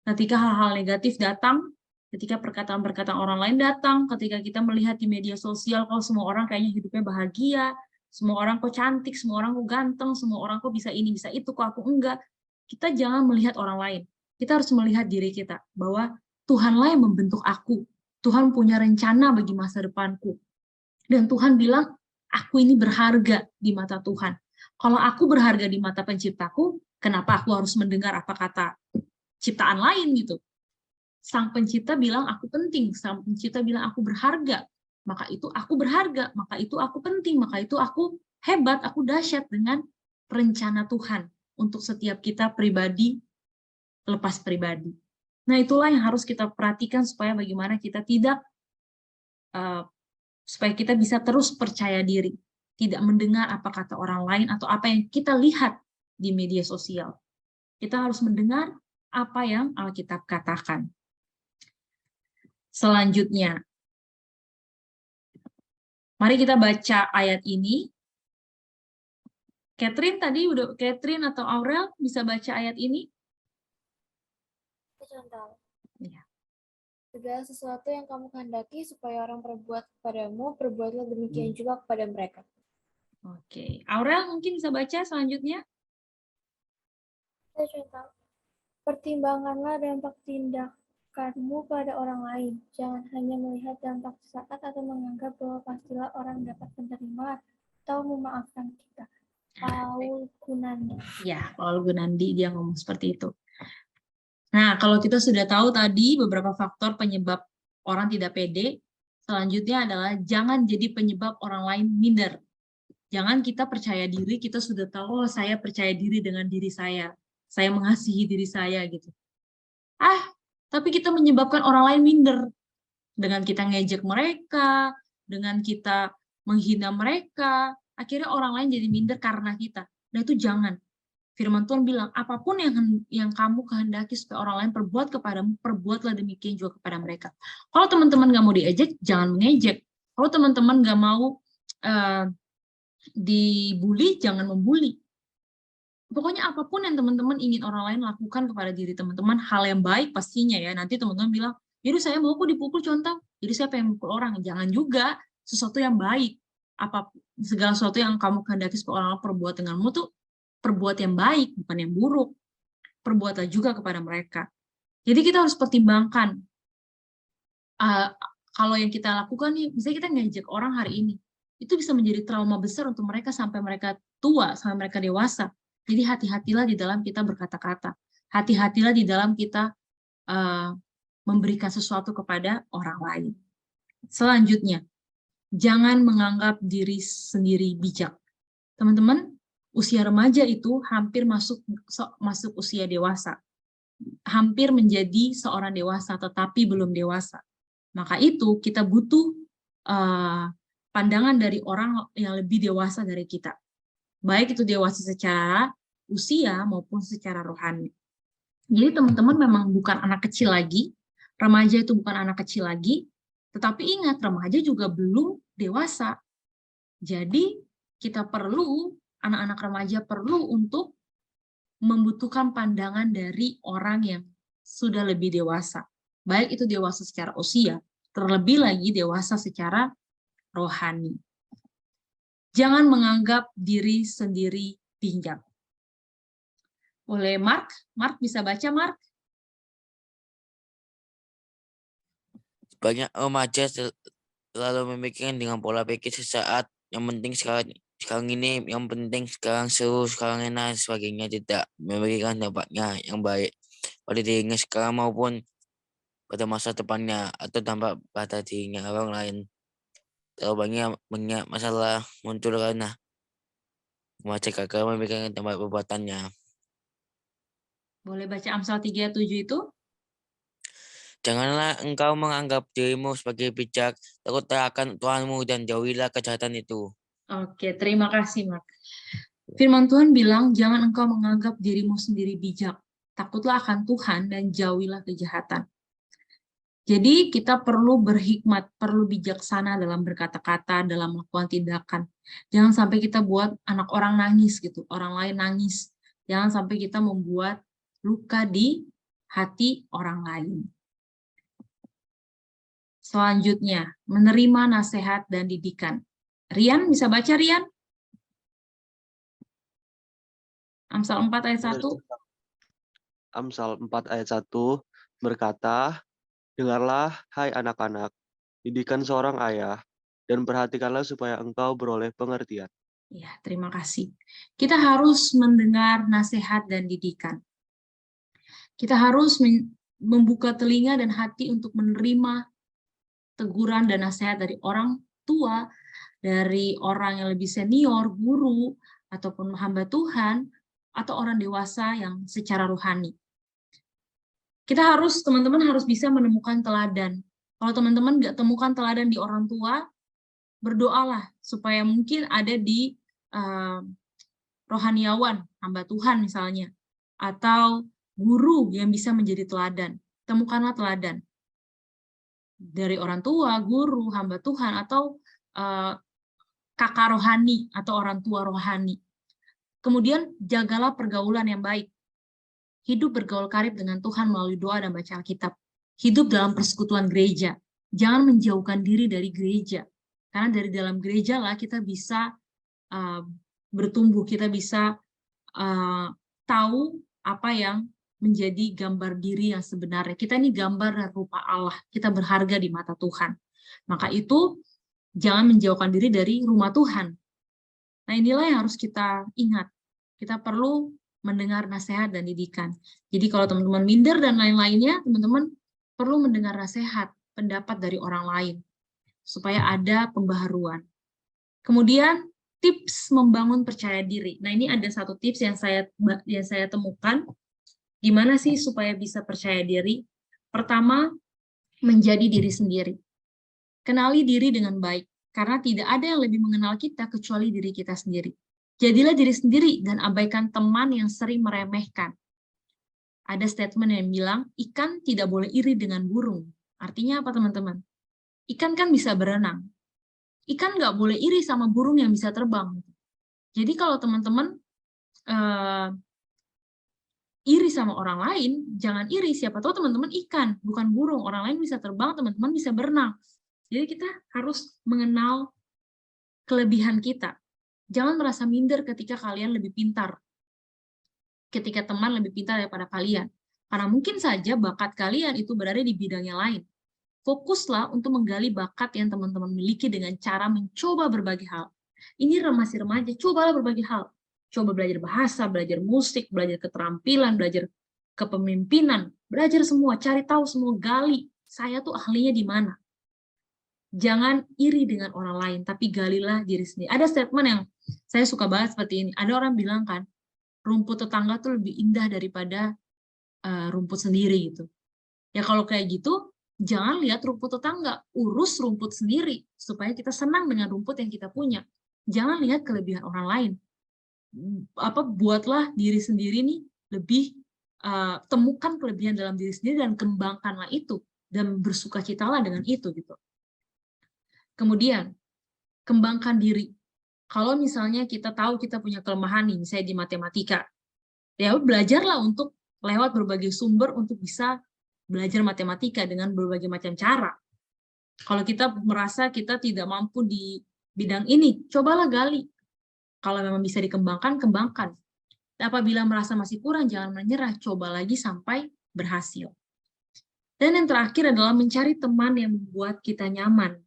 [SPEAKER 1] Ketika hal-hal negatif datang, ketika perkataan-perkataan orang lain datang, ketika kita melihat di media sosial, kalau semua orang kayaknya hidupnya bahagia, semua orang kok cantik, semua orang kok ganteng, semua orang kok bisa ini, bisa itu, kok aku enggak. Kita jangan melihat orang lain. Kita harus melihat diri kita, bahwa Tuhanlah yang membentuk aku. Tuhan punya rencana bagi masa depanku. Dan Tuhan bilang, aku ini berharga di mata Tuhan. Kalau aku berharga di mata penciptaku, kenapa aku harus mendengar apa kata ciptaan lain gitu? Sang pencipta bilang aku penting, sang pencipta bilang aku berharga, maka itu aku berharga, maka itu aku penting, maka itu aku hebat, aku dahsyat dengan rencana Tuhan untuk setiap kita pribadi lepas pribadi. Nah, itulah yang harus kita perhatikan supaya bagaimana kita tidak supaya kita bisa terus percaya diri, tidak mendengar apa kata orang lain atau apa yang kita lihat di media sosial. Kita harus mendengar apa yang Alkitab katakan. Selanjutnya, mari kita baca ayat ini. Catherine atau Aurel bisa baca ayat ini?
[SPEAKER 12] Contoh.
[SPEAKER 1] Ya.
[SPEAKER 12] Segala sesuatu yang kamu kehendaki supaya orang perbuat kepadamu, perbuatlah demikian juga kepada mereka.
[SPEAKER 1] Oke. Aurel mungkin bisa baca selanjutnya?
[SPEAKER 12] Contoh. Pertimbangkanlah dampak tindakanmu pada orang lain. Jangan hanya melihat dampak sesaat atau menganggap bahwa pastilah orang dapat menerima atau memaafkan kita. Paul Gunandi.
[SPEAKER 1] Ya, Paul Gunandi dia ngomong seperti itu. Nah, kalau kita sudah tahu tadi beberapa faktor penyebab orang tidak pede, selanjutnya adalah jangan jadi penyebab orang lain minder. Jangan kita percaya diri, kita sudah tahu, oh, saya percaya diri dengan diri saya mengasihi diri saya gitu. Tapi kita menyebabkan orang lain minder dengan kita ngejek mereka, dengan kita menghina mereka, akhirnya orang lain jadi minder karena kita. Nah, itu jangan. Firman Tuhan bilang, apapun yang kamu kehendaki supaya orang lain perbuat kepadamu, perbuatlah demikian juga kepada mereka. Kalau teman-teman nggak mau diejek, jangan mengejek. Kalau teman-teman nggak mau dibully, jangan membuli. Pokoknya apapun yang teman-teman ingin orang lain lakukan kepada diri teman-teman, hal yang baik pastinya ya. Nanti teman-teman bilang, jadi saya mau kok dipukul contoh, jadi saya pengen mukul orang. Jangan juga, sesuatu yang baik. Segala sesuatu yang kamu kehendaki supaya orang perbuat denganmu tuh perbuat yang baik, bukan yang buruk. Perbuatlah juga kepada mereka. Jadi kita harus pertimbangkan. Kalau yang kita lakukan nih, misalnya kita ngejek orang hari ini, itu bisa menjadi trauma besar untuk mereka sampai mereka tua, sampai mereka dewasa. Jadi hati-hatilah di dalam kita berkata-kata. Hati-hatilah di dalam kita memberikan sesuatu kepada orang lain. Selanjutnya, jangan menganggap diri sendiri bijak. Teman-teman, usia remaja itu hampir masuk usia dewasa. Hampir menjadi seorang dewasa, tetapi belum dewasa. Maka itu kita butuh pandangan dari orang yang lebih dewasa dari kita. Baik itu dewasa secara usia maupun secara rohani. Jadi teman-teman memang bukan anak kecil lagi, remaja itu bukan anak kecil lagi, tetapi ingat remaja juga belum dewasa. Jadi kita perlu, anak-anak remaja perlu untuk membutuhkan pandangan dari orang yang sudah lebih dewasa. Baik itu dewasa secara usia, terlebih lagi dewasa secara rohani. Jangan menganggap diri sendiri bijak. Oleh Mark bisa baca, Mark?
[SPEAKER 13] Banyak remaja selalu memikirkan dengan pola pikir sesaat, yang penting sekarang ini, yang penting sekarang seru, sekarang enak, sebagainya, tidak memikirkan dampaknya yang baik pada dirinya sekarang maupun pada masa depannya atau dampak pada dirinya orang lain. Terlalu banyak masalah muncul karena remaja gagal memikirkan dampak perbuatannya.
[SPEAKER 1] Boleh baca Amsal 3:7 itu?
[SPEAKER 13] Janganlah engkau menganggap dirimu sebagai bijak, takutlah akan Tuhanmu dan jauhilah kejahatan itu.
[SPEAKER 1] Oke, terima kasih, Mark. Firman Tuhan bilang, jangan engkau menganggap dirimu sendiri bijak. Takutlah akan Tuhan dan jauhilah kejahatan. Jadi kita perlu berhikmat, perlu bijaksana dalam berkata-kata, dalam melakukan tindakan. Jangan sampai kita buat anak orang nangis gitu, orang lain nangis. Jangan sampai kita membuat luka di hati orang lain. Selanjutnya, menerima nasihat dan didikan. Rian, bisa baca Rian? Amsal 4 ayat 1.
[SPEAKER 14] Amsal 4 ayat 1 berkata, Dengarlah, hai anak-anak, didikan seorang ayah, dan perhatikanlah supaya engkau beroleh pengertian.
[SPEAKER 1] Ya, terima kasih. Kita harus mendengar nasihat dan didikan. Kita harus membuka telinga dan hati untuk menerima teguran dan nasihat dari orang tua, dari orang yang lebih senior, guru, ataupun hamba Tuhan, atau orang dewasa yang secara rohani. Teman-teman harus bisa menemukan teladan. Kalau teman-teman nggak temukan teladan di orang tua, berdoalah supaya mungkin ada di rohaniawan, hamba Tuhan misalnya, atau guru yang bisa menjadi teladan. Temukanlah teladan dari orang tua, guru, hamba Tuhan, atau kakak rohani atau orang tua rohani. Kemudian jagalah pergaulan yang baik. Hidup bergaul karib dengan Tuhan melalui doa dan baca Alkitab. Hidup dalam persekutuan gereja. Jangan menjauhkan diri dari gereja. Karena dari dalam gereja lah kita bisa bertumbuh, kita bisa tahu apa yang menjadi gambar diri yang sebenarnya. Kita ini gambar dan rupa Allah. Kita berharga di mata Tuhan. Maka itu jangan menjauhkan diri dari rumah Tuhan. Nah, inilah yang harus kita ingat. Kita perlu mendengar nasihat dan didikan. Jadi kalau teman-teman minder dan lain-lainnya, teman-teman perlu mendengar nasihat, pendapat dari orang lain, supaya ada pembaharuan. Kemudian, tips membangun percaya diri. Nah, ini ada satu tips yang saya temukan. Gimana sih supaya bisa percaya diri? Pertama, menjadi diri sendiri. Kenali diri dengan baik, karena tidak ada yang lebih mengenal kita kecuali diri kita sendiri. Jadilah diri sendiri dan abaikan teman yang sering meremehkan. Ada statement yang bilang, ikan tidak boleh iri dengan burung. Artinya apa, teman-teman? Ikan kan bisa berenang. Ikan nggak boleh iri sama burung yang bisa terbang. Jadi kalau teman-teman iri sama orang lain, jangan iri. Siapa tahu teman-teman ikan, bukan burung. Orang lain bisa terbang, teman-teman bisa berenang. Jadi kita harus mengenal kelebihan kita. Jangan merasa minder ketika kalian lebih pintar. Ketika teman lebih pintar daripada kalian. Karena mungkin saja bakat kalian itu berada di bidang yang lain. Fokuslah untuk menggali bakat yang teman-teman miliki dengan cara mencoba berbagai hal. Ini masih remaja, cobalah berbagai hal. Coba belajar bahasa, belajar musik, belajar keterampilan, belajar kepemimpinan, belajar semua, cari tahu semua, gali. Saya tuh ahlinya di mana. Jangan iri dengan orang lain, tapi galilah diri sendiri. Ada statement yang saya suka banget seperti ini. Ada orang bilang kan, rumput tetangga tuh lebih indah daripada rumput sendiri gitu. Ya kalau kayak gitu, jangan lihat rumput tetangga, urus rumput sendiri supaya kita senang dengan rumput yang kita punya. Jangan lihat kelebihan orang lain. Buatlah diri sendiri nih lebih temukan kelebihan dalam diri sendiri dan kembangkanlah itu dan bersukacitalah dengan itu gitu. Kemudian kembangkan diri. Kalau misalnya kita tahu kita punya kelemahan nih, misalnya di matematika, ya belajarlah untuk lewat berbagai sumber untuk bisa belajar matematika dengan berbagai macam cara. Kalau kita merasa kita tidak mampu di bidang ini, cobalah gali. Kalau memang bisa dikembangkan, kembangkan. Apabila merasa masih kurang, jangan menyerah, coba lagi sampai berhasil. Dan yang terakhir adalah mencari teman yang membuat kita nyaman.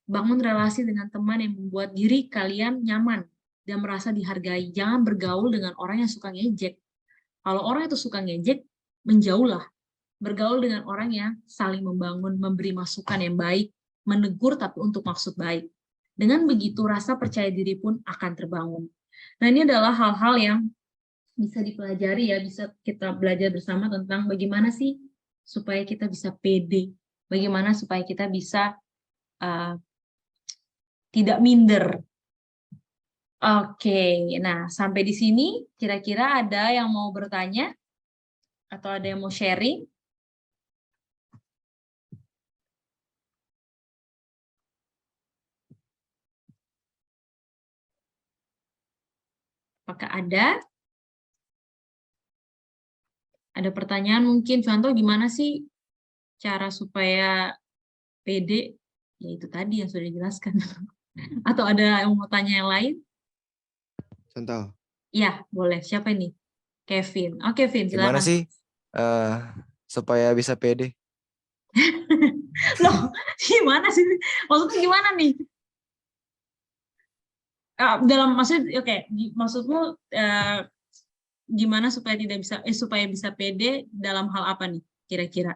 [SPEAKER 1] Bangun relasi dengan teman yang membuat diri kalian nyaman dan merasa dihargai. Jangan bergaul dengan orang yang suka ngejek. Kalau orang itu suka ngejek, menjauhlah. Bergaul dengan orang yang saling membangun, memberi masukan yang baik, menegur tapi untuk maksud baik. Dengan begitu, rasa percaya diri pun akan terbangun. Nah, ini adalah hal-hal yang bisa dipelajari ya, bisa kita belajar bersama tentang bagaimana sih supaya kita bisa pede, bagaimana supaya kita bisa tidak minder. Oke, nah sampai di sini kira-kira ada yang mau bertanya atau ada yang mau sharing? Apakah ada? Ada pertanyaan mungkin, contoh gimana sih cara supaya pede? Ya itu tadi yang sudah dijelaskan. Atau ada yang mau tanya yang lain?
[SPEAKER 4] Contoh.
[SPEAKER 1] Ya, boleh. Siapa ini? Kevin. Oke, Kevin, silakan.
[SPEAKER 4] Gimana sih supaya bisa pede?
[SPEAKER 1] Loh, gimana sih? Maksudnya gimana nih? Dalam maksud, oke, maksudmu gimana supaya tidak bisa supaya bisa pede dalam hal apa nih kira-kira?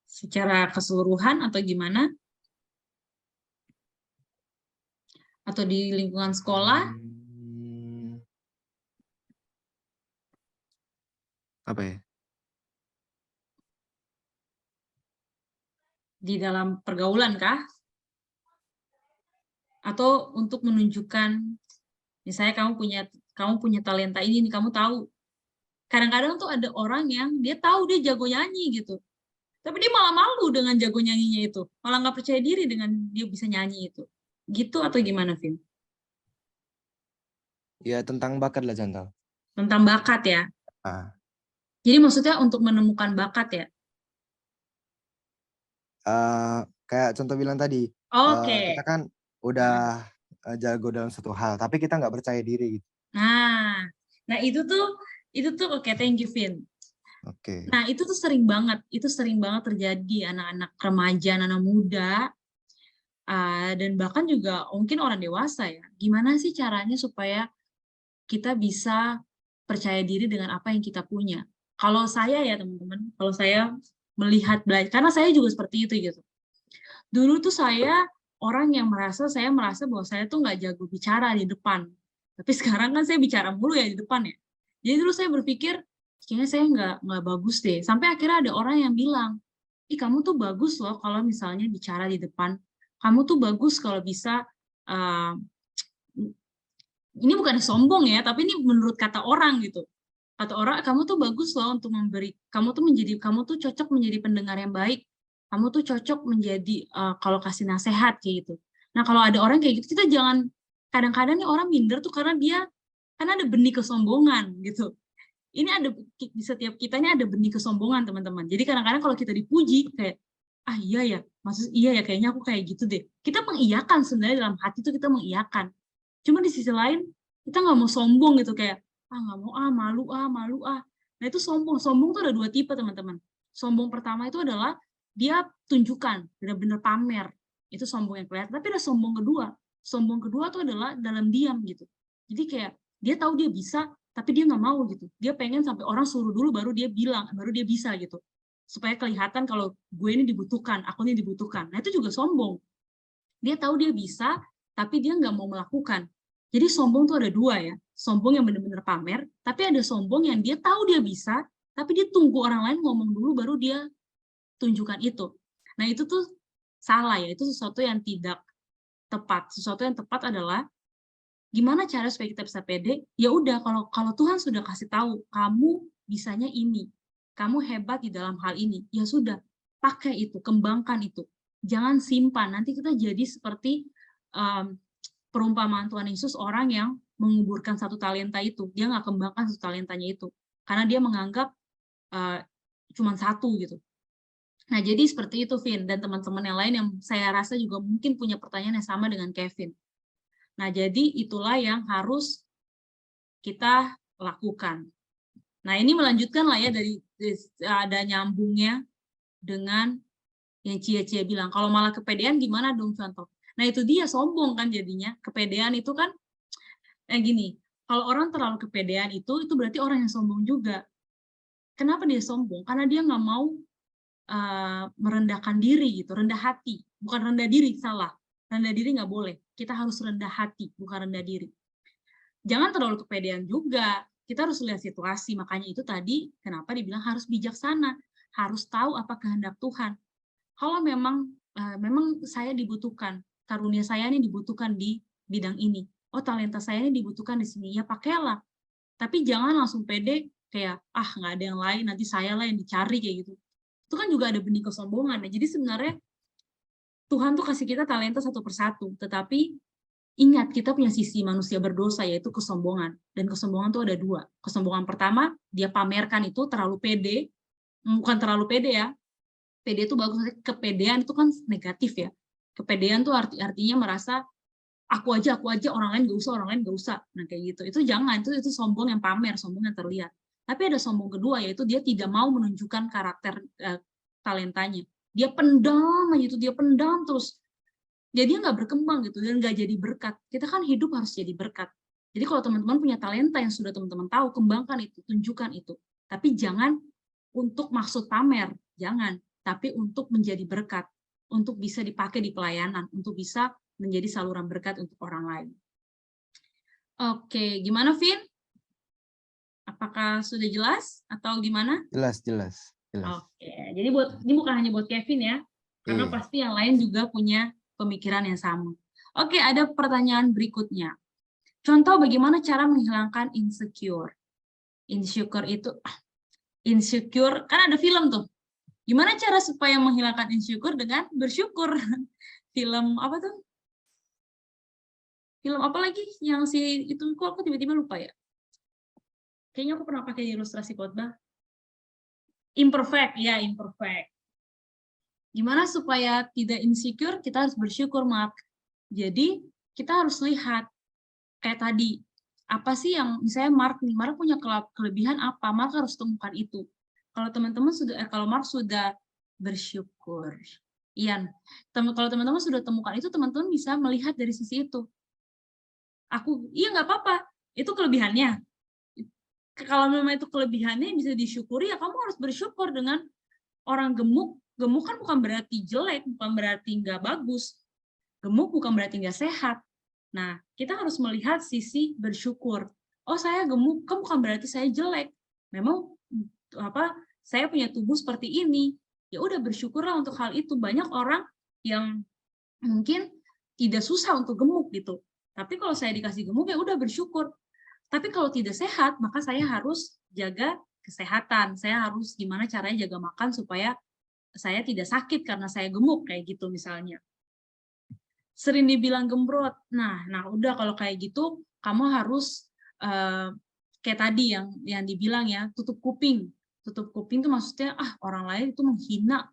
[SPEAKER 1] Secara keseluruhan atau gimana? Atau di lingkungan sekolah?
[SPEAKER 4] Apa ya?
[SPEAKER 1] Di dalam pergaulan kah? Atau untuk menunjukkan, misalnya kamu punya talenta ini nih, kamu tahu. Kadang-kadang tuh ada orang yang dia tahu dia jago nyanyi gitu, tapi dia malah malu dengan jago nyanyinya itu, malah nggak percaya diri dengan dia bisa nyanyi itu. Gitu atau gimana, Vin?
[SPEAKER 4] Ya tentang bakat lah Chantal.
[SPEAKER 1] Tentang bakat ya. Jadi maksudnya untuk menemukan bakat ya.
[SPEAKER 4] Kayak contoh bilang tadi, kita kan udah jago dalam satu hal, tapi kita nggak percaya diri gitu.
[SPEAKER 1] Nah itu tuh oke, thank you Vin.
[SPEAKER 4] Oke.
[SPEAKER 1] Nah itu sering banget terjadi anak-anak remaja, anak muda, dan bahkan juga mungkin orang dewasa ya. Gimana sih caranya supaya kita bisa percaya diri dengan apa yang kita punya? Kalau saya ya teman-teman, kalau saya melihat belajar, karena saya juga seperti itu gitu. Dulu tuh saya orang yang saya merasa bahwa saya tuh nggak jago bicara di depan. Tapi sekarang kan saya bicara mulu ya di depan ya. Jadi dulu saya berpikir, kayaknya saya nggak bagus deh. Sampai akhirnya ada orang yang bilang, ih kamu tuh bagus loh kalau misalnya bicara di depan. Kamu tuh bagus kalau bisa, ini bukan sombong ya, tapi ini menurut kata orang gitu. Kata orang, kamu tuh bagus loh untuk memberi, kamu tuh cocok menjadi pendengar yang baik. Kamu tuh cocok menjadi kalau kasih nasihat kayak gitu. Nah kalau ada orang kayak gitu, kita jangan, kadang-kadang nih orang minder tuh karena ada benih kesombongan gitu. Ini ada di setiap kita ini ada benih kesombongan teman-teman. Jadi kadang-kadang kalau kita dipuji kayak, iya ya, iya ya kayaknya aku kayak gitu deh. Kita mengiyakan sebenarnya dalam hati tuh kita mengiyakan. Cuma di sisi lain kita nggak mau sombong gitu kayak, nggak mau malu malu. Nah itu sombong tuh ada dua tipe teman-teman. Sombong pertama itu adalah dia tunjukkan, benar-benar pamer, itu sombong yang kelihatan. Tapi ada sombong kedua tuh adalah dalam diam gitu. Jadi kayak dia tahu dia bisa, tapi dia nggak mau gitu. Dia pengen sampai orang suruh dulu baru dia bilang, baru dia bisa gitu. Supaya kelihatan kalau gue ini dibutuhkan, aku ini dibutuhkan. Nah itu juga sombong. Dia tahu dia bisa, tapi dia nggak mau melakukan. Jadi sombong tuh ada dua ya. Sombong yang benar-benar pamer, tapi ada sombong yang dia tahu dia bisa, tapi dia tunggu orang lain ngomong dulu baru dia tunjukkan itu. Nah itu tuh salah ya, itu sesuatu yang tidak tepat. Sesuatu yang tepat adalah gimana cara supaya kita bisa pede? Ya udah, kalau Tuhan sudah kasih tahu kamu bisanya ini, kamu hebat di dalam hal ini, ya sudah, pakai itu, kembangkan itu. Jangan simpan, nanti kita jadi seperti perumpamaan Tuhan Yesus, orang yang menguburkan satu talenta itu, dia nggak kembangkan satu talentanya itu, karena dia menganggap cuma satu gitu. Nah jadi seperti itu Vin, dan teman-teman yang lain yang saya rasa juga mungkin punya pertanyaan yang sama dengan Kevin. Nah jadi itulah yang harus kita lakukan. Nah ini melanjutkan lah ya dari ada nyambungnya dengan yang Cia bilang, kalau malah kepedean gimana dong contoh? Nah itu dia sombong kan jadinya. Kepedean itu kan gini, kalau orang terlalu kepedean itu berarti orang yang sombong juga. Kenapa dia sombong? Karena dia nggak mau merendahkan diri gitu, rendah hati, bukan rendah diri, salah. Rendah diri nggak boleh. Kita harus rendah hati, bukan rendah diri. Jangan terlalu kepedean juga. Kita harus lihat situasi. Makanya itu tadi kenapa dibilang harus bijaksana, harus tahu apa kehendak Tuhan. Kalau memang saya dibutuhkan, karunia saya ini dibutuhkan di bidang ini. Oh, talenta saya ini dibutuhkan di sini. Ya pakailah. Tapi jangan langsung pede kayak nggak ada yang lain, nanti saya lah yang dicari kayak gitu. Itu kan juga ada benih kesombongan. Jadi sebenarnya Tuhan tuh kasih kita talenta satu persatu, tetapi ingat kita punya sisi manusia berdosa yaitu kesombongan. Dan kesombongan tuh ada dua. Kesombongan pertama, dia pamerkan itu terlalu pede. Bukan terlalu pede ya. Pede itu bagus, kepedean itu kan negatif ya. Kepedean tuh artinya merasa aku aja, orang lain gak usah. Nah kayak gitu. Itu jangan, itu sombong yang pamer, sombong yang terlihat. Tapi ada sombong kedua, yaitu dia tidak mau menunjukkan karakter talentanya. Dia pendam aja itu, dia pendam terus. Jadi dia nggak berkembang gitu dan nggak jadi berkat. Kita kan hidup harus jadi berkat. Jadi kalau teman-teman punya talenta yang sudah teman-teman tahu, kembangkan itu, tunjukkan itu. Tapi jangan untuk maksud pamer, jangan. Tapi untuk menjadi berkat, untuk bisa dipakai di pelayanan, untuk bisa menjadi saluran berkat untuk orang lain. Oke, gimana Vin? Apakah sudah jelas atau gimana?
[SPEAKER 4] Jelas.
[SPEAKER 1] Oke, jadi ini bukan hanya buat Kevin ya, karena pasti yang lain juga punya pemikiran yang sama. Oke, ada pertanyaan berikutnya. Contoh bagaimana cara menghilangkan insecure. Insecure, kan ada film tuh. Gimana cara supaya menghilangkan insecure dengan bersyukur? Film apa tuh? Film apa lagi yang si itu kok aku tiba-tiba lupa ya? Kayaknya aku pernah pakai ilustrasi khotbah. Imperfect, ya imperfect. Gimana supaya tidak insecure? Kita harus bersyukur, Mark. Jadi kita harus lihat kayak tadi, apa sih yang misalnya Mark punya kelebihan apa? Mark harus temukan itu. Kalau teman-teman kalau Mark sudah bersyukur, Ian, kalau teman-teman sudah temukan itu, teman-teman bisa melihat dari sisi itu. Iya nggak apa-apa, itu kelebihannya. Kalau memang itu kelebihannya bisa disyukuri, ya kamu harus bersyukur. Dengan orang gemuk kan bukan berarti jelek, bukan berarti nggak bagus. Gemuk bukan berarti nggak sehat. Nah, kita harus melihat sisi bersyukur. Oh, saya gemuk, kan bukan berarti saya jelek. Memang saya punya tubuh seperti ini. Ya udah, bersyukurlah untuk hal itu. Banyak orang yang mungkin tidak susah untuk gemuk gitu. Tapi kalau saya dikasih gemuk, ya udah bersyukur. Tapi kalau tidak sehat, maka saya harus jaga kesehatan. Saya harus gimana caranya jaga makan supaya saya tidak sakit karena saya gemuk, kayak gitu misalnya. Sering dibilang gembrot. Nah udah, kalau kayak gitu, kamu harus kayak tadi yang dibilang ya, tutup kuping. Tutup kuping itu maksudnya, orang lain itu menghina.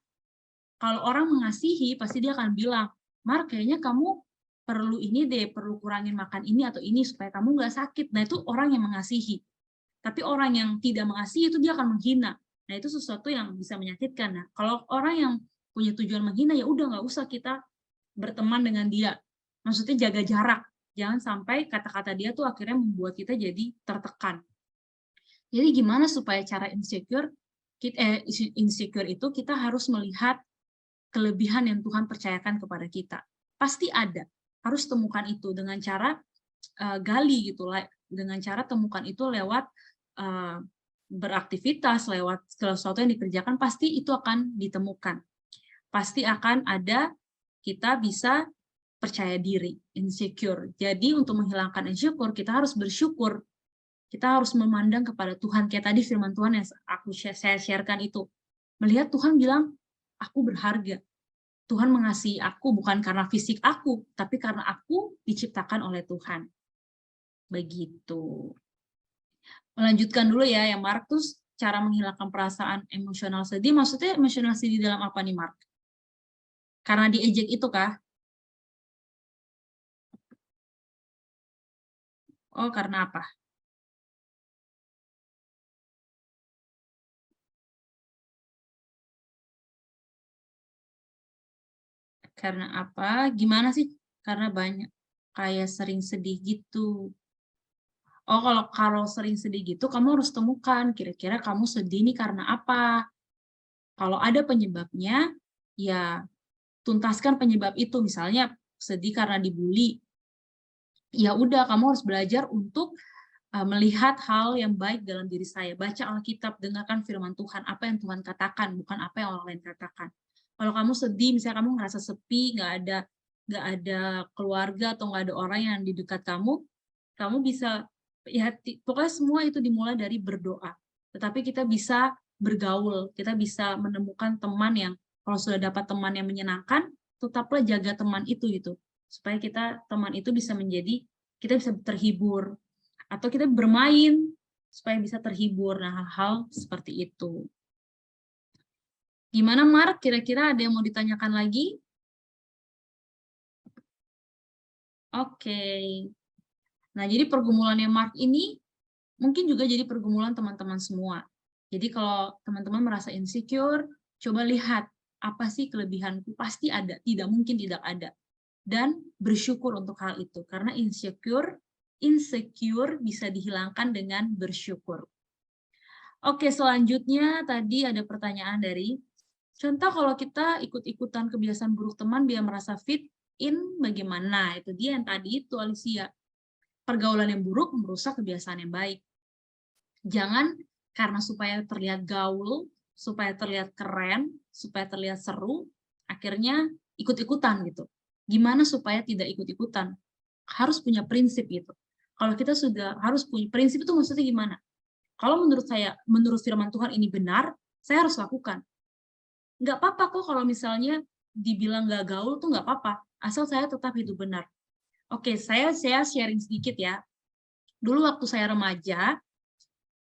[SPEAKER 1] Kalau orang mengasihi, pasti dia akan bilang, Mark, kayaknya kamu perlu ini deh, perlu kurangin makan ini atau ini supaya kamu nggak sakit. Nah, itu orang yang mengasihi. Tapi orang yang tidak mengasihi itu dia akan menghina. Nah, itu sesuatu yang bisa menyakitkan. Nah, kalau orang yang punya tujuan menghina, ya udah nggak usah kita berteman dengan dia. Maksudnya jaga jarak. Jangan sampai kata-kata dia tuh akhirnya membuat kita jadi tertekan. Jadi gimana supaya cara insecure itu kita harus melihat kelebihan yang Tuhan percayakan kepada kita. Pasti ada. Harus temukan itu dengan cara gali gitu, dengan cara temukan itu lewat beraktivitas, lewat sesuatu yang dikerjakan, pasti itu akan ditemukan. Pasti akan ada, kita bisa percaya diri, insecure. Jadi untuk menghilangkan insecure, kita harus bersyukur. Kita harus memandang kepada Tuhan, kayak tadi firman Tuhan yang saya sharekan itu. Melihat Tuhan bilang, aku berharga. Tuhan mengasihi aku bukan karena fisik aku, tapi karena aku diciptakan oleh Tuhan. Begitu. Melanjutkan dulu ya, Mark, terus cara menghilangkan perasaan emosional sedih. Maksudnya emosional sedih dalam apa nih, Mark? Karena diejek itu kah? Oh, karena apa? Karena apa? Gimana sih? Karena banyak. Kayak sering sedih gitu. Oh, kalau sering sedih gitu, kamu harus temukan kira-kira kamu sedih ini karena apa. Kalau ada penyebabnya, ya tuntaskan penyebab itu. Misalnya sedih karena dibully. Ya udah, kamu harus belajar untuk melihat hal yang baik dalam diri saya. Baca Alkitab, dengarkan firman Tuhan, apa yang Tuhan katakan, bukan apa yang orang lain katakan. Kalau kamu sedih, misalnya kamu ngerasa sepi, nggak ada keluarga atau nggak ada orang yang di dekat kamu bisa, ya pokoknya semua itu dimulai dari berdoa. Tetapi kita bisa bergaul, kita bisa menemukan teman yang, kalau sudah dapat teman yang menyenangkan, tetaplah jaga teman itu gitu. Supaya teman itu bisa menjadi, kita bisa terhibur. Atau kita bermain, supaya bisa terhibur. Nah, hal-hal seperti itu. Gimana, Mark? Kira-kira ada yang mau ditanyakan lagi? Oke. Nah, jadi pergumulannya Mark ini mungkin juga jadi pergumulan teman-teman semua. Jadi kalau teman-teman merasa insecure, coba lihat apa sih kelebihanku, pasti ada, tidak mungkin tidak ada. Dan bersyukur untuk hal itu, karena insecure bisa dihilangkan dengan bersyukur. Oke, selanjutnya tadi ada pertanyaan dari, contoh kalau kita ikut-ikutan kebiasaan buruk teman biar merasa fit in, bagaimana? Itu dia yang tadi itu, Alicia. Pergaulan yang buruk merusak kebiasaan yang baik. Jangan karena supaya terlihat gaul, supaya terlihat keren, supaya terlihat seru, akhirnya ikut-ikutan gitu. Gimana supaya tidak ikut-ikutan? Harus punya prinsip gitu. Kalau kita sudah harus punya prinsip itu maksudnya gimana? Kalau menurut saya, menurut firman Tuhan ini benar, saya harus lakukan. Nggak apa-apa kok kalau misalnya dibilang nggak gaul tuh nggak apa-apa, asal saya tetap hidup benar. Oke, saya sharing sedikit ya. Dulu waktu saya remaja,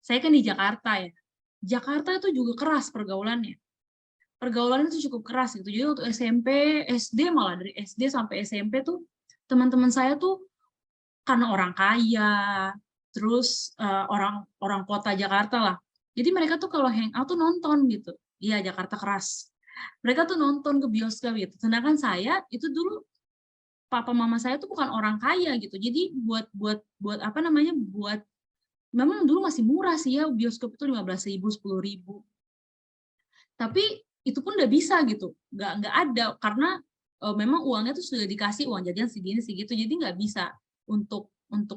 [SPEAKER 1] saya kan di Jakarta ya. Jakarta itu juga keras pergaulannya. Pergaulannya itu cukup keras gitu. Jadi waktu SMP, SD malah dari SD sampai SMP tuh teman-teman saya tuh karena orang kaya, terus orang kota Jakarta lah. Jadi mereka tuh kalau hangout tuh nonton gitu. Iya, Jakarta keras. Mereka tuh nonton ke bioskop gitu. Sedangkan saya itu dulu papa mama saya tuh bukan orang kaya gitu. Jadi buat apa namanya? Buat memang dulu masih murah sih ya, bioskop itu 15.000, 10.000. Tapi itu pun udah bisa gitu. Nggak ada karena memang uangnya tuh sudah dikasih uang jajan segini segitu. Jadi nggak bisa untuk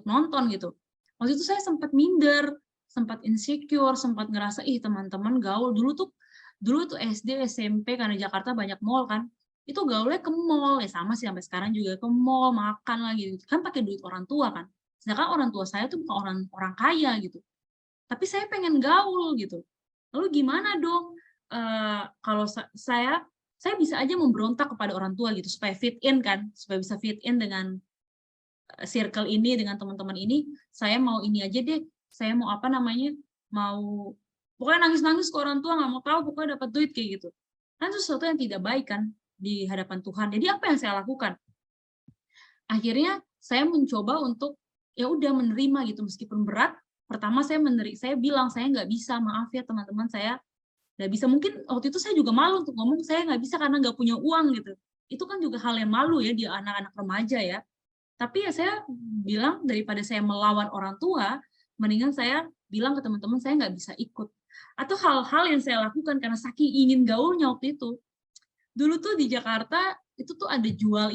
[SPEAKER 1] nonton gitu. Waktu itu saya sempat minder, sempat insecure, sempat ngerasa ih teman-teman gaul dulu tuh SD, SMP karena Jakarta banyak mall kan. Itu gaulnya ke mall, ya sama sih sampai sekarang juga ke mall, makan lagi gitu. Kan pakai duit orang tua kan. Sedangkan orang tua saya tuh bukan orang kaya gitu. Tapi saya pengen gaul gitu. Lalu gimana dong? Kalau saya bisa aja memberontak kepada orang tua gitu supaya fit in kan, supaya bisa fit in dengan circle ini, dengan teman-teman ini. Saya mau ini aja deh, saya mau apa namanya, mau pokoknya nangis-nangis ke orang tua, nggak mau tahu, pokoknya dapat duit kayak gitu. Kan itu sesuatu yang tidak baik kan di hadapan Tuhan. Jadi apa yang saya lakukan? Akhirnya saya mencoba untuk ya udah menerima gitu, meskipun berat. Pertama saya bilang saya nggak bisa, maaf ya teman-teman, saya nggak bisa. Mungkin waktu itu saya juga malu untuk ngomong saya nggak bisa karena nggak punya uang gitu. Itu kan juga hal yang malu ya di anak-anak remaja ya. Tapi ya saya bilang daripada saya melawan orang tua, mendingan saya bilang ke teman-teman saya nggak bisa ikut. Atau hal-hal yang saya lakukan karena saking ingin gaulnya waktu itu. Dulu tuh di Jakarta itu tuh ada jual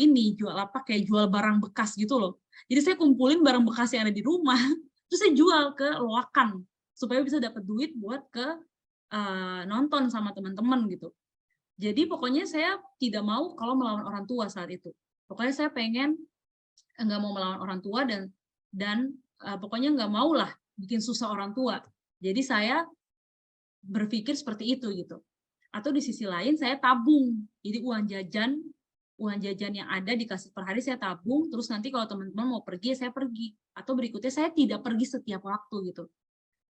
[SPEAKER 1] apa kayak jual barang bekas gitu loh. Jadi saya kumpulin barang bekas yang ada di rumah, terus saya jual ke loakan supaya bisa dapat duit buat ke nonton sama teman-teman gitu. Jadi pokoknya saya tidak mau kalau melawan orang tua saat itu. Pokoknya saya pengen nggak mau melawan orang tua dan pokoknya nggak mau lah bikin susah orang tua. Jadi saya berpikir seperti itu gitu. Atau di sisi lain saya tabung. Jadi uang jajan yang ada dikasih per hari saya tabung. Terus nanti kalau teman-teman mau pergi saya pergi. Atau berikutnya saya tidak pergi setiap waktu gitu.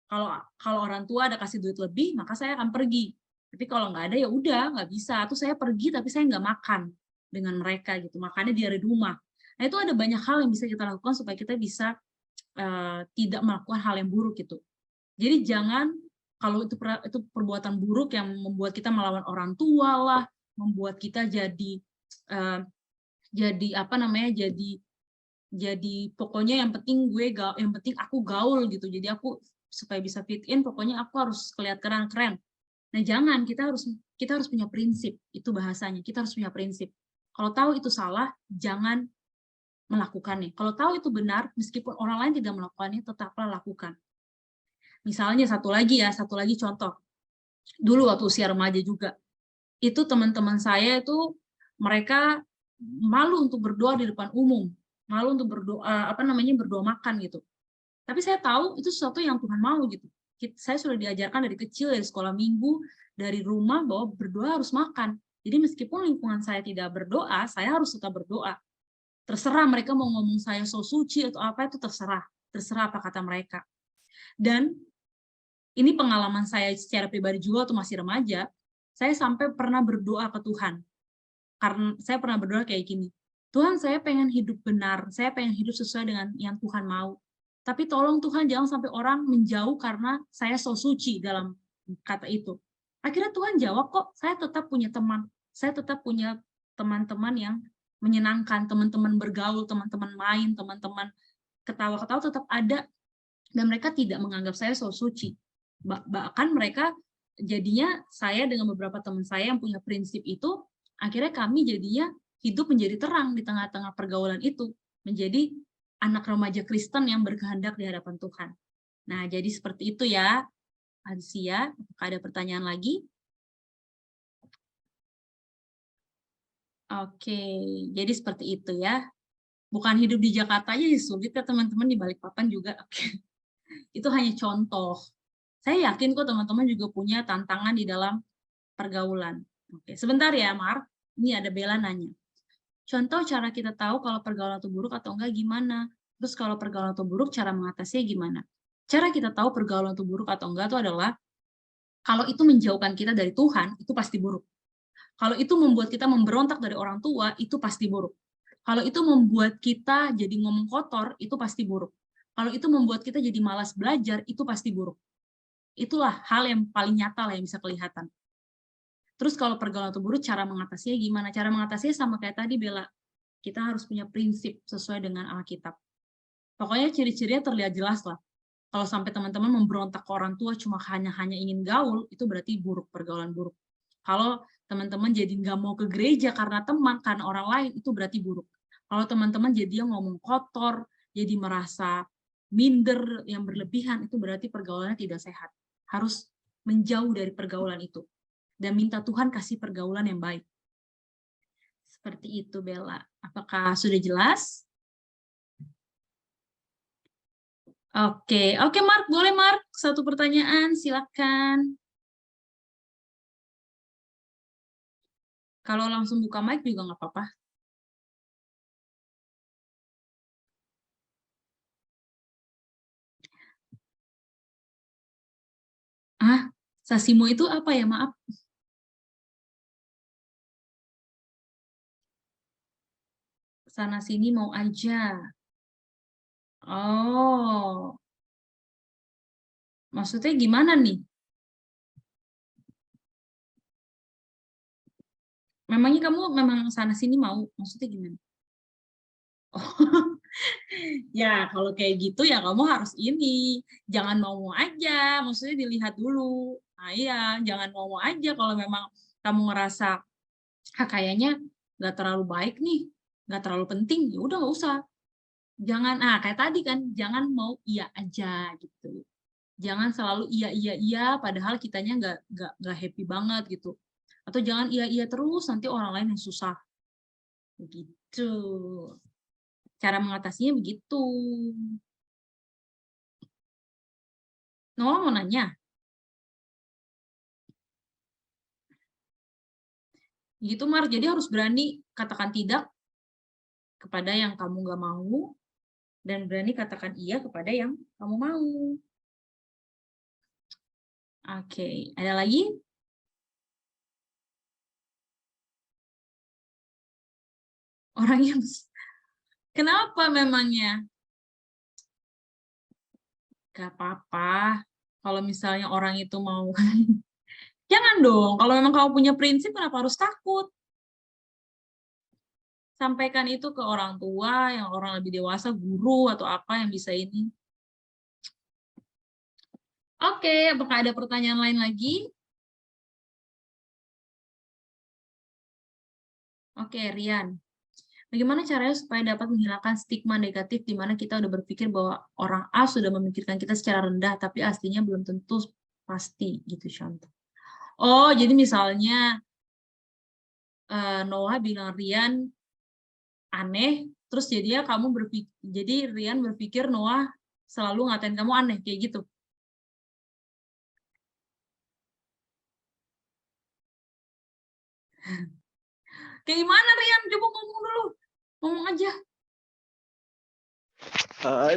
[SPEAKER 1] Kalau orang tua ada kasih duit lebih, maka saya akan pergi. Tapi kalau nggak ada ya udah nggak bisa. Atau saya pergi tapi saya nggak makan dengan mereka gitu. Makannya di rumah. Nah itu ada banyak hal yang bisa kita lakukan supaya kita bisa tidak melakukan hal yang buruk gitu. Jadi jangan kalau itu perbuatan buruk yang membuat kita melawan orang tua lah, membuat kita jadi apa namanya jadi pokoknya yang penting aku gaul gitu. Jadi aku supaya bisa fit in pokoknya aku harus kelihatan keren. Nah jangan, kita harus punya prinsip, itu bahasanya. Kita harus punya prinsip. Kalau tahu itu salah, jangan melakukannya. Kalau tahu itu benar, meskipun orang lain tidak melakukannya, tetaplah lakukan. Misalnya satu lagi contoh. Dulu waktu usia remaja juga, itu teman-teman saya itu mereka malu untuk berdoa di depan umum, malu untuk berdoa berdoa makan gitu. Tapi saya tahu itu sesuatu yang Tuhan mau gitu. Saya sudah diajarkan dari kecil, dari sekolah minggu, dari rumah bahwa berdoa harus makan. Jadi meskipun lingkungan saya tidak berdoa, saya harus tetap berdoa. Terserah mereka mau ngomong saya so suci atau apa, itu terserah apa kata mereka. Dan ini pengalaman saya secara pribadi juga waktu masih remaja, saya sampai pernah berdoa ke Tuhan. Karena saya pernah berdoa kayak gini, Tuhan, saya pengen hidup benar, saya pengen hidup sesuai dengan yang Tuhan mau. Tapi tolong Tuhan jangan sampai orang menjauh karena saya so suci dalam kata itu. Akhirnya Tuhan jawab kok, saya tetap punya teman, saya tetap punya teman-teman yang menyenangkan, teman-teman bergaul, teman-teman main, teman-teman ketawa-ketawa tetap ada, dan mereka tidak menganggap saya so suci. Bahkan mereka jadinya, saya dengan beberapa teman saya yang punya prinsip itu, akhirnya kami jadinya hidup menjadi terang di tengah-tengah pergaulan itu, menjadi anak remaja Kristen yang berkehendak di hadapan Tuhan. Nah, jadi seperti itu ya, Alicia. Apakah ada pertanyaan lagi? Oke, jadi seperti itu ya. Bukan hidup di Jakarta aja sulit ya teman-teman, di Balikpapan juga. Oke. Itu hanya contoh. Saya yakin kok teman-teman juga punya tantangan di dalam pergaulan. Oke, sebentar ya, Mark. Ini ada Bella nanya. Contoh cara kita tahu kalau pergaulan itu buruk atau enggak gimana? Terus kalau pergaulan itu buruk, cara mengatasinya gimana? Cara kita tahu pergaulan itu buruk atau enggak itu adalah kalau itu menjauhkan kita dari Tuhan, itu pasti buruk. Kalau itu membuat kita memberontak dari orang tua, itu pasti buruk. Kalau itu membuat kita jadi ngomong kotor, itu pasti buruk. Kalau itu membuat kita jadi malas belajar, itu pasti buruk. Itulah hal yang paling nyata lah yang bisa kelihatan. Terus kalau pergaulan itu buruk, cara mengatasinya gimana? Cara mengatasinya sama kayak tadi, Bella. Kita harus punya prinsip sesuai dengan Alkitab. Pokoknya ciri-cirinya terlihat jelas lah. Kalau sampai teman-teman memberontak ke orang tua cuma hanya ingin gaul, itu berarti buruk, pergaulan buruk. Kalau teman-teman jadi nggak mau ke gereja karena teman, karena orang lain, itu berarti buruk. Kalau teman-teman jadi yang ngomong kotor, jadi merasa minder, yang berlebihan, itu berarti pergaulannya tidak sehat. Harus menjauh dari pergaulan itu. Dan minta Tuhan kasih pergaulan yang baik. Seperti itu, Bella. Apakah sudah jelas? Oke, Mark, boleh Mark? Satu pertanyaan, silakan. Kalau langsung buka mic juga nggak apa-apa. Sasimo itu apa ya, maaf? Sana-sini mau aja. Oh. Maksudnya gimana nih? Memangnya kamu memang sana-sini mau? Maksudnya gimana? Oh. Ya, kalau kayak gitu ya kamu harus ini. Jangan mau aja, maksudnya dilihat dulu. Nah iya, jangan mau aja kalau memang kamu ngerasa kayaknya nggak terlalu baik nih, nggak terlalu penting, ya udah nggak usah. Jangan, kayak tadi kan, jangan mau iya aja gitu. Jangan selalu iya, padahal kitanya nggak happy banget gitu. Atau jangan iya terus, nanti orang lain yang susah. Begitu. Cara mengatasinya begitu. Noah mau nanya? Gitu, Mar. Jadi harus berani katakan tidak kepada yang kamu nggak mau, dan berani katakan iya kepada yang kamu mau. Oke, ada lagi? Orang yang... Kenapa memangnya? Gak apa-apa. Kalau misalnya orang itu mau... Jangan dong. Kalau memang kamu punya prinsip, kenapa harus takut? Sampaikan itu ke orang tua, yang orang lebih dewasa, guru, atau apa yang bisa ini. Oke, apakah ada pertanyaan lain lagi? Oke, Rian. Bagaimana caranya supaya dapat menghilangkan stigma negatif di mana kita udah berpikir bahwa orang A sudah memikirkan kita secara rendah, tapi aslinya belum tentu pasti, gitu contoh. Oh, jadi misalnya Noah bilang Rian aneh, terus jadi Rian berpikir Noah selalu ngatain kamu aneh, kayak gitu. Kayak gimana Rian? Coba ngomong dulu. Ngomong aja.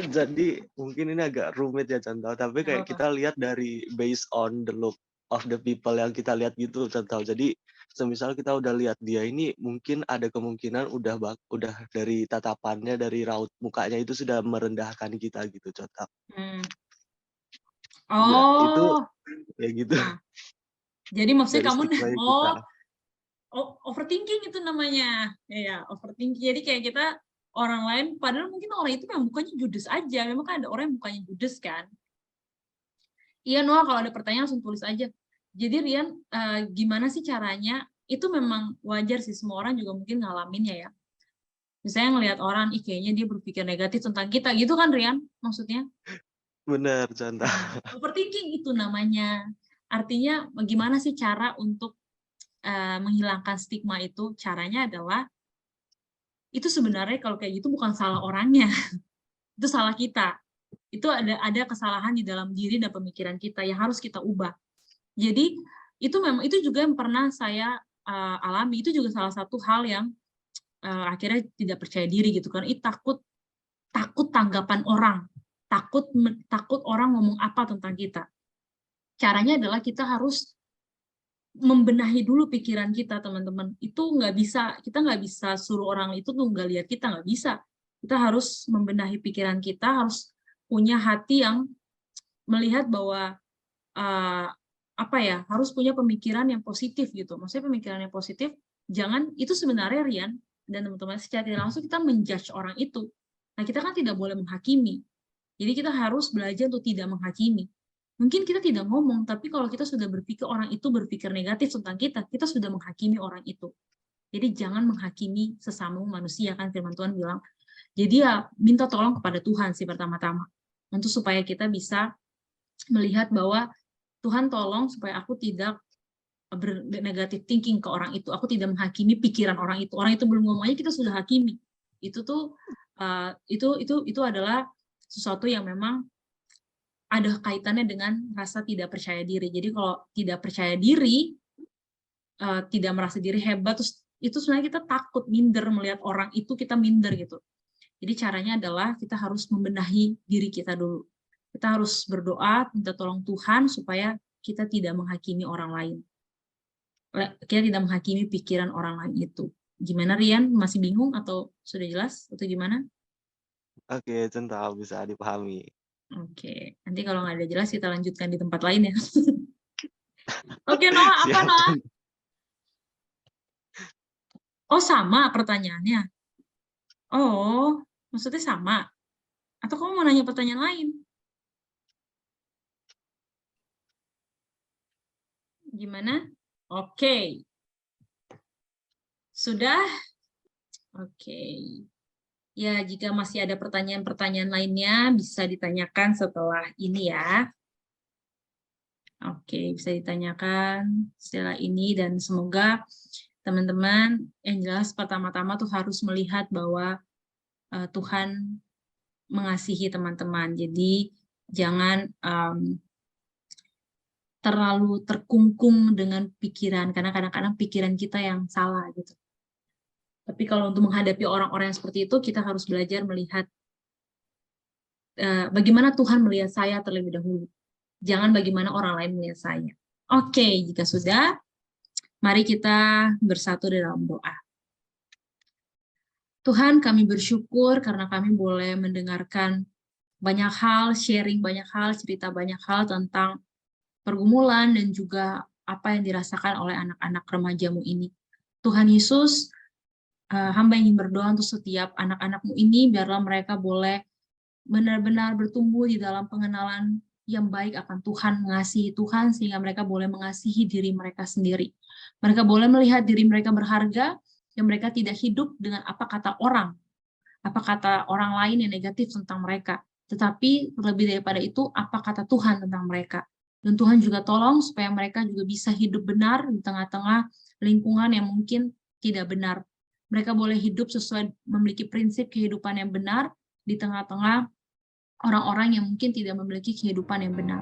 [SPEAKER 14] Jadi mungkin ini agak rumit ya contoh, tapi kayak kita lihat dari based on the look. of the people yang kita lihat gitu contoh. Jadi semisal kita udah lihat dia ini mungkin ada kemungkinan udah dari tatapannya, dari raut mukanya itu sudah merendahkan kita gitu contoh. Ya, itu
[SPEAKER 1] Oh,
[SPEAKER 14] kayak gitu.
[SPEAKER 1] nah, jadi maksudnya
[SPEAKER 14] Dari
[SPEAKER 1] kamu,
[SPEAKER 14] stigma kita.
[SPEAKER 1] overthinking itu namanya, ya overthinking. Jadi kayak kita orang lain, padahal mungkin orang itu memang mukanya judes aja. Memang kan ada orang yang mukanya judes kan. Iya Noah, kalau ada pertanyaan langsung tulis aja. Jadi Rian, gimana sih caranya? Itu memang wajar sih, semua orang juga mungkin ngalaminnya ya. Misalnya ngelihat orang, kayaknya dia berpikir negatif tentang kita, gitu kan Rian? Maksudnya?
[SPEAKER 14] Bener, contoh.
[SPEAKER 1] Overthinking itu namanya. Artinya bagaimana sih cara untuk menghilangkan stigma itu? Caranya adalah, itu sebenarnya kalau kayak gitu bukan salah orangnya. Itu salah kita. Itu ada kesalahan di dalam diri dan pemikiran kita yang harus kita ubah. Jadi itu memang itu juga yang pernah saya alami. Itu juga salah satu hal yang akhirnya tidak percaya diri gitu kan. Takut tanggapan orang, takut orang ngomong apa tentang kita. Caranya adalah kita harus membenahi dulu pikiran kita, teman-teman. Itu kita nggak bisa suruh orang itu tuh nggak lihat kita, nggak bisa. Kita harus membenahi pikiran kita, harus punya hati yang melihat bahwa harus punya pemikiran yang positif gitu. Maksudnya pemikiran yang positif, jangan itu sebenarnya Rian dan teman-teman secara tidak langsung kita menjudge orang itu. Nah, kita kan tidak boleh menghakimi. Jadi kita harus belajar untuk tidak menghakimi. Mungkin kita tidak ngomong, tapi kalau kita sudah berpikir orang itu berpikir negatif tentang kita sudah menghakimi orang itu. Jadi jangan menghakimi sesama manusia, kan firman Tuhan bilang. Jadi ya minta tolong kepada Tuhan sih pertama-tama. Untuk supaya kita bisa melihat bahwa Tuhan tolong supaya aku tidak bernegatif thinking ke orang itu. Aku tidak menghakimi pikiran orang itu. Orang itu belum ngomong aja kita sudah hakimi. Itu tuh itu adalah sesuatu yang memang ada kaitannya dengan rasa tidak percaya diri. Jadi kalau tidak percaya diri, tidak merasa diri hebat, terus itu sebenarnya kita takut, minder melihat orang itu, kita minder gitu. Jadi caranya adalah kita harus membenahi diri kita dulu. Kita harus berdoa, minta tolong Tuhan supaya kita tidak menghakimi orang lain. Kita tidak menghakimi pikiran orang lain itu. Gimana Rian? Masih bingung atau sudah jelas? Atau gimana?
[SPEAKER 14] Oke, contoh bisa dipahami.
[SPEAKER 1] Oke, nanti kalau nggak ada jelas kita lanjutkan di tempat lain ya. Oke Noah, apa Noah? Oh sama pertanyaannya. Oh, maksudnya sama? Atau kamu mau nanya pertanyaan lain? Gimana? Oke. Sudah? Oke. Ya, jika masih ada pertanyaan-pertanyaan lainnya, bisa ditanyakan setelah ini ya. Oke, bisa ditanyakan setelah ini, dan semoga teman-teman yang jelas pertama-tama tuh harus melihat bahwa Tuhan mengasihi teman-teman. Jadi jangan terlalu terkungkung dengan pikiran, karena kadang-kadang pikiran kita yang salah gitu. Tapi kalau untuk menghadapi orang-orang yang seperti itu, kita harus belajar melihat bagaimana Tuhan melihat saya terlebih dahulu. Jangan bagaimana orang lain melihat saya. Oke, jika sudah, mari kita bersatu dalam doa. Tuhan, kami bersyukur karena kami boleh mendengarkan banyak hal, sharing banyak hal, cerita banyak hal tentang pergumulan dan juga apa yang dirasakan oleh anak-anak remajamu ini. Tuhan Yesus, hamba ingin berdoa untuk setiap anak-anak-Mu ini, biarlah mereka boleh benar-benar bertumbuh di dalam pengenalan yang baik akan Tuhan, mengasihi Tuhan, sehingga mereka boleh mengasihi diri mereka sendiri. Mereka boleh melihat diri mereka berharga, yang mereka tidak hidup dengan apa kata orang lain yang negatif tentang mereka, tetapi lebih daripada itu, apa kata Tuhan tentang mereka. Dan Tuhan juga tolong supaya mereka juga bisa hidup benar di tengah-tengah lingkungan yang mungkin tidak benar. Mereka boleh hidup sesuai memiliki prinsip kehidupan yang benar di tengah-tengah orang-orang yang mungkin tidak memiliki kehidupan yang benar.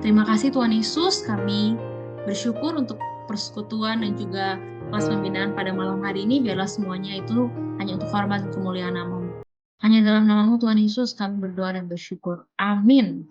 [SPEAKER 1] Terima kasih Tuhan Yesus, kami bersyukur untuk persekutuan dan juga kelas pembinaan pada malam hari ini, biarlah semuanya itu hanya untuk hormat dan kemuliaan nama-Mu. Hanya dalam nama-Mu Tuhan Yesus kami berdoa dan bersyukur. Amin.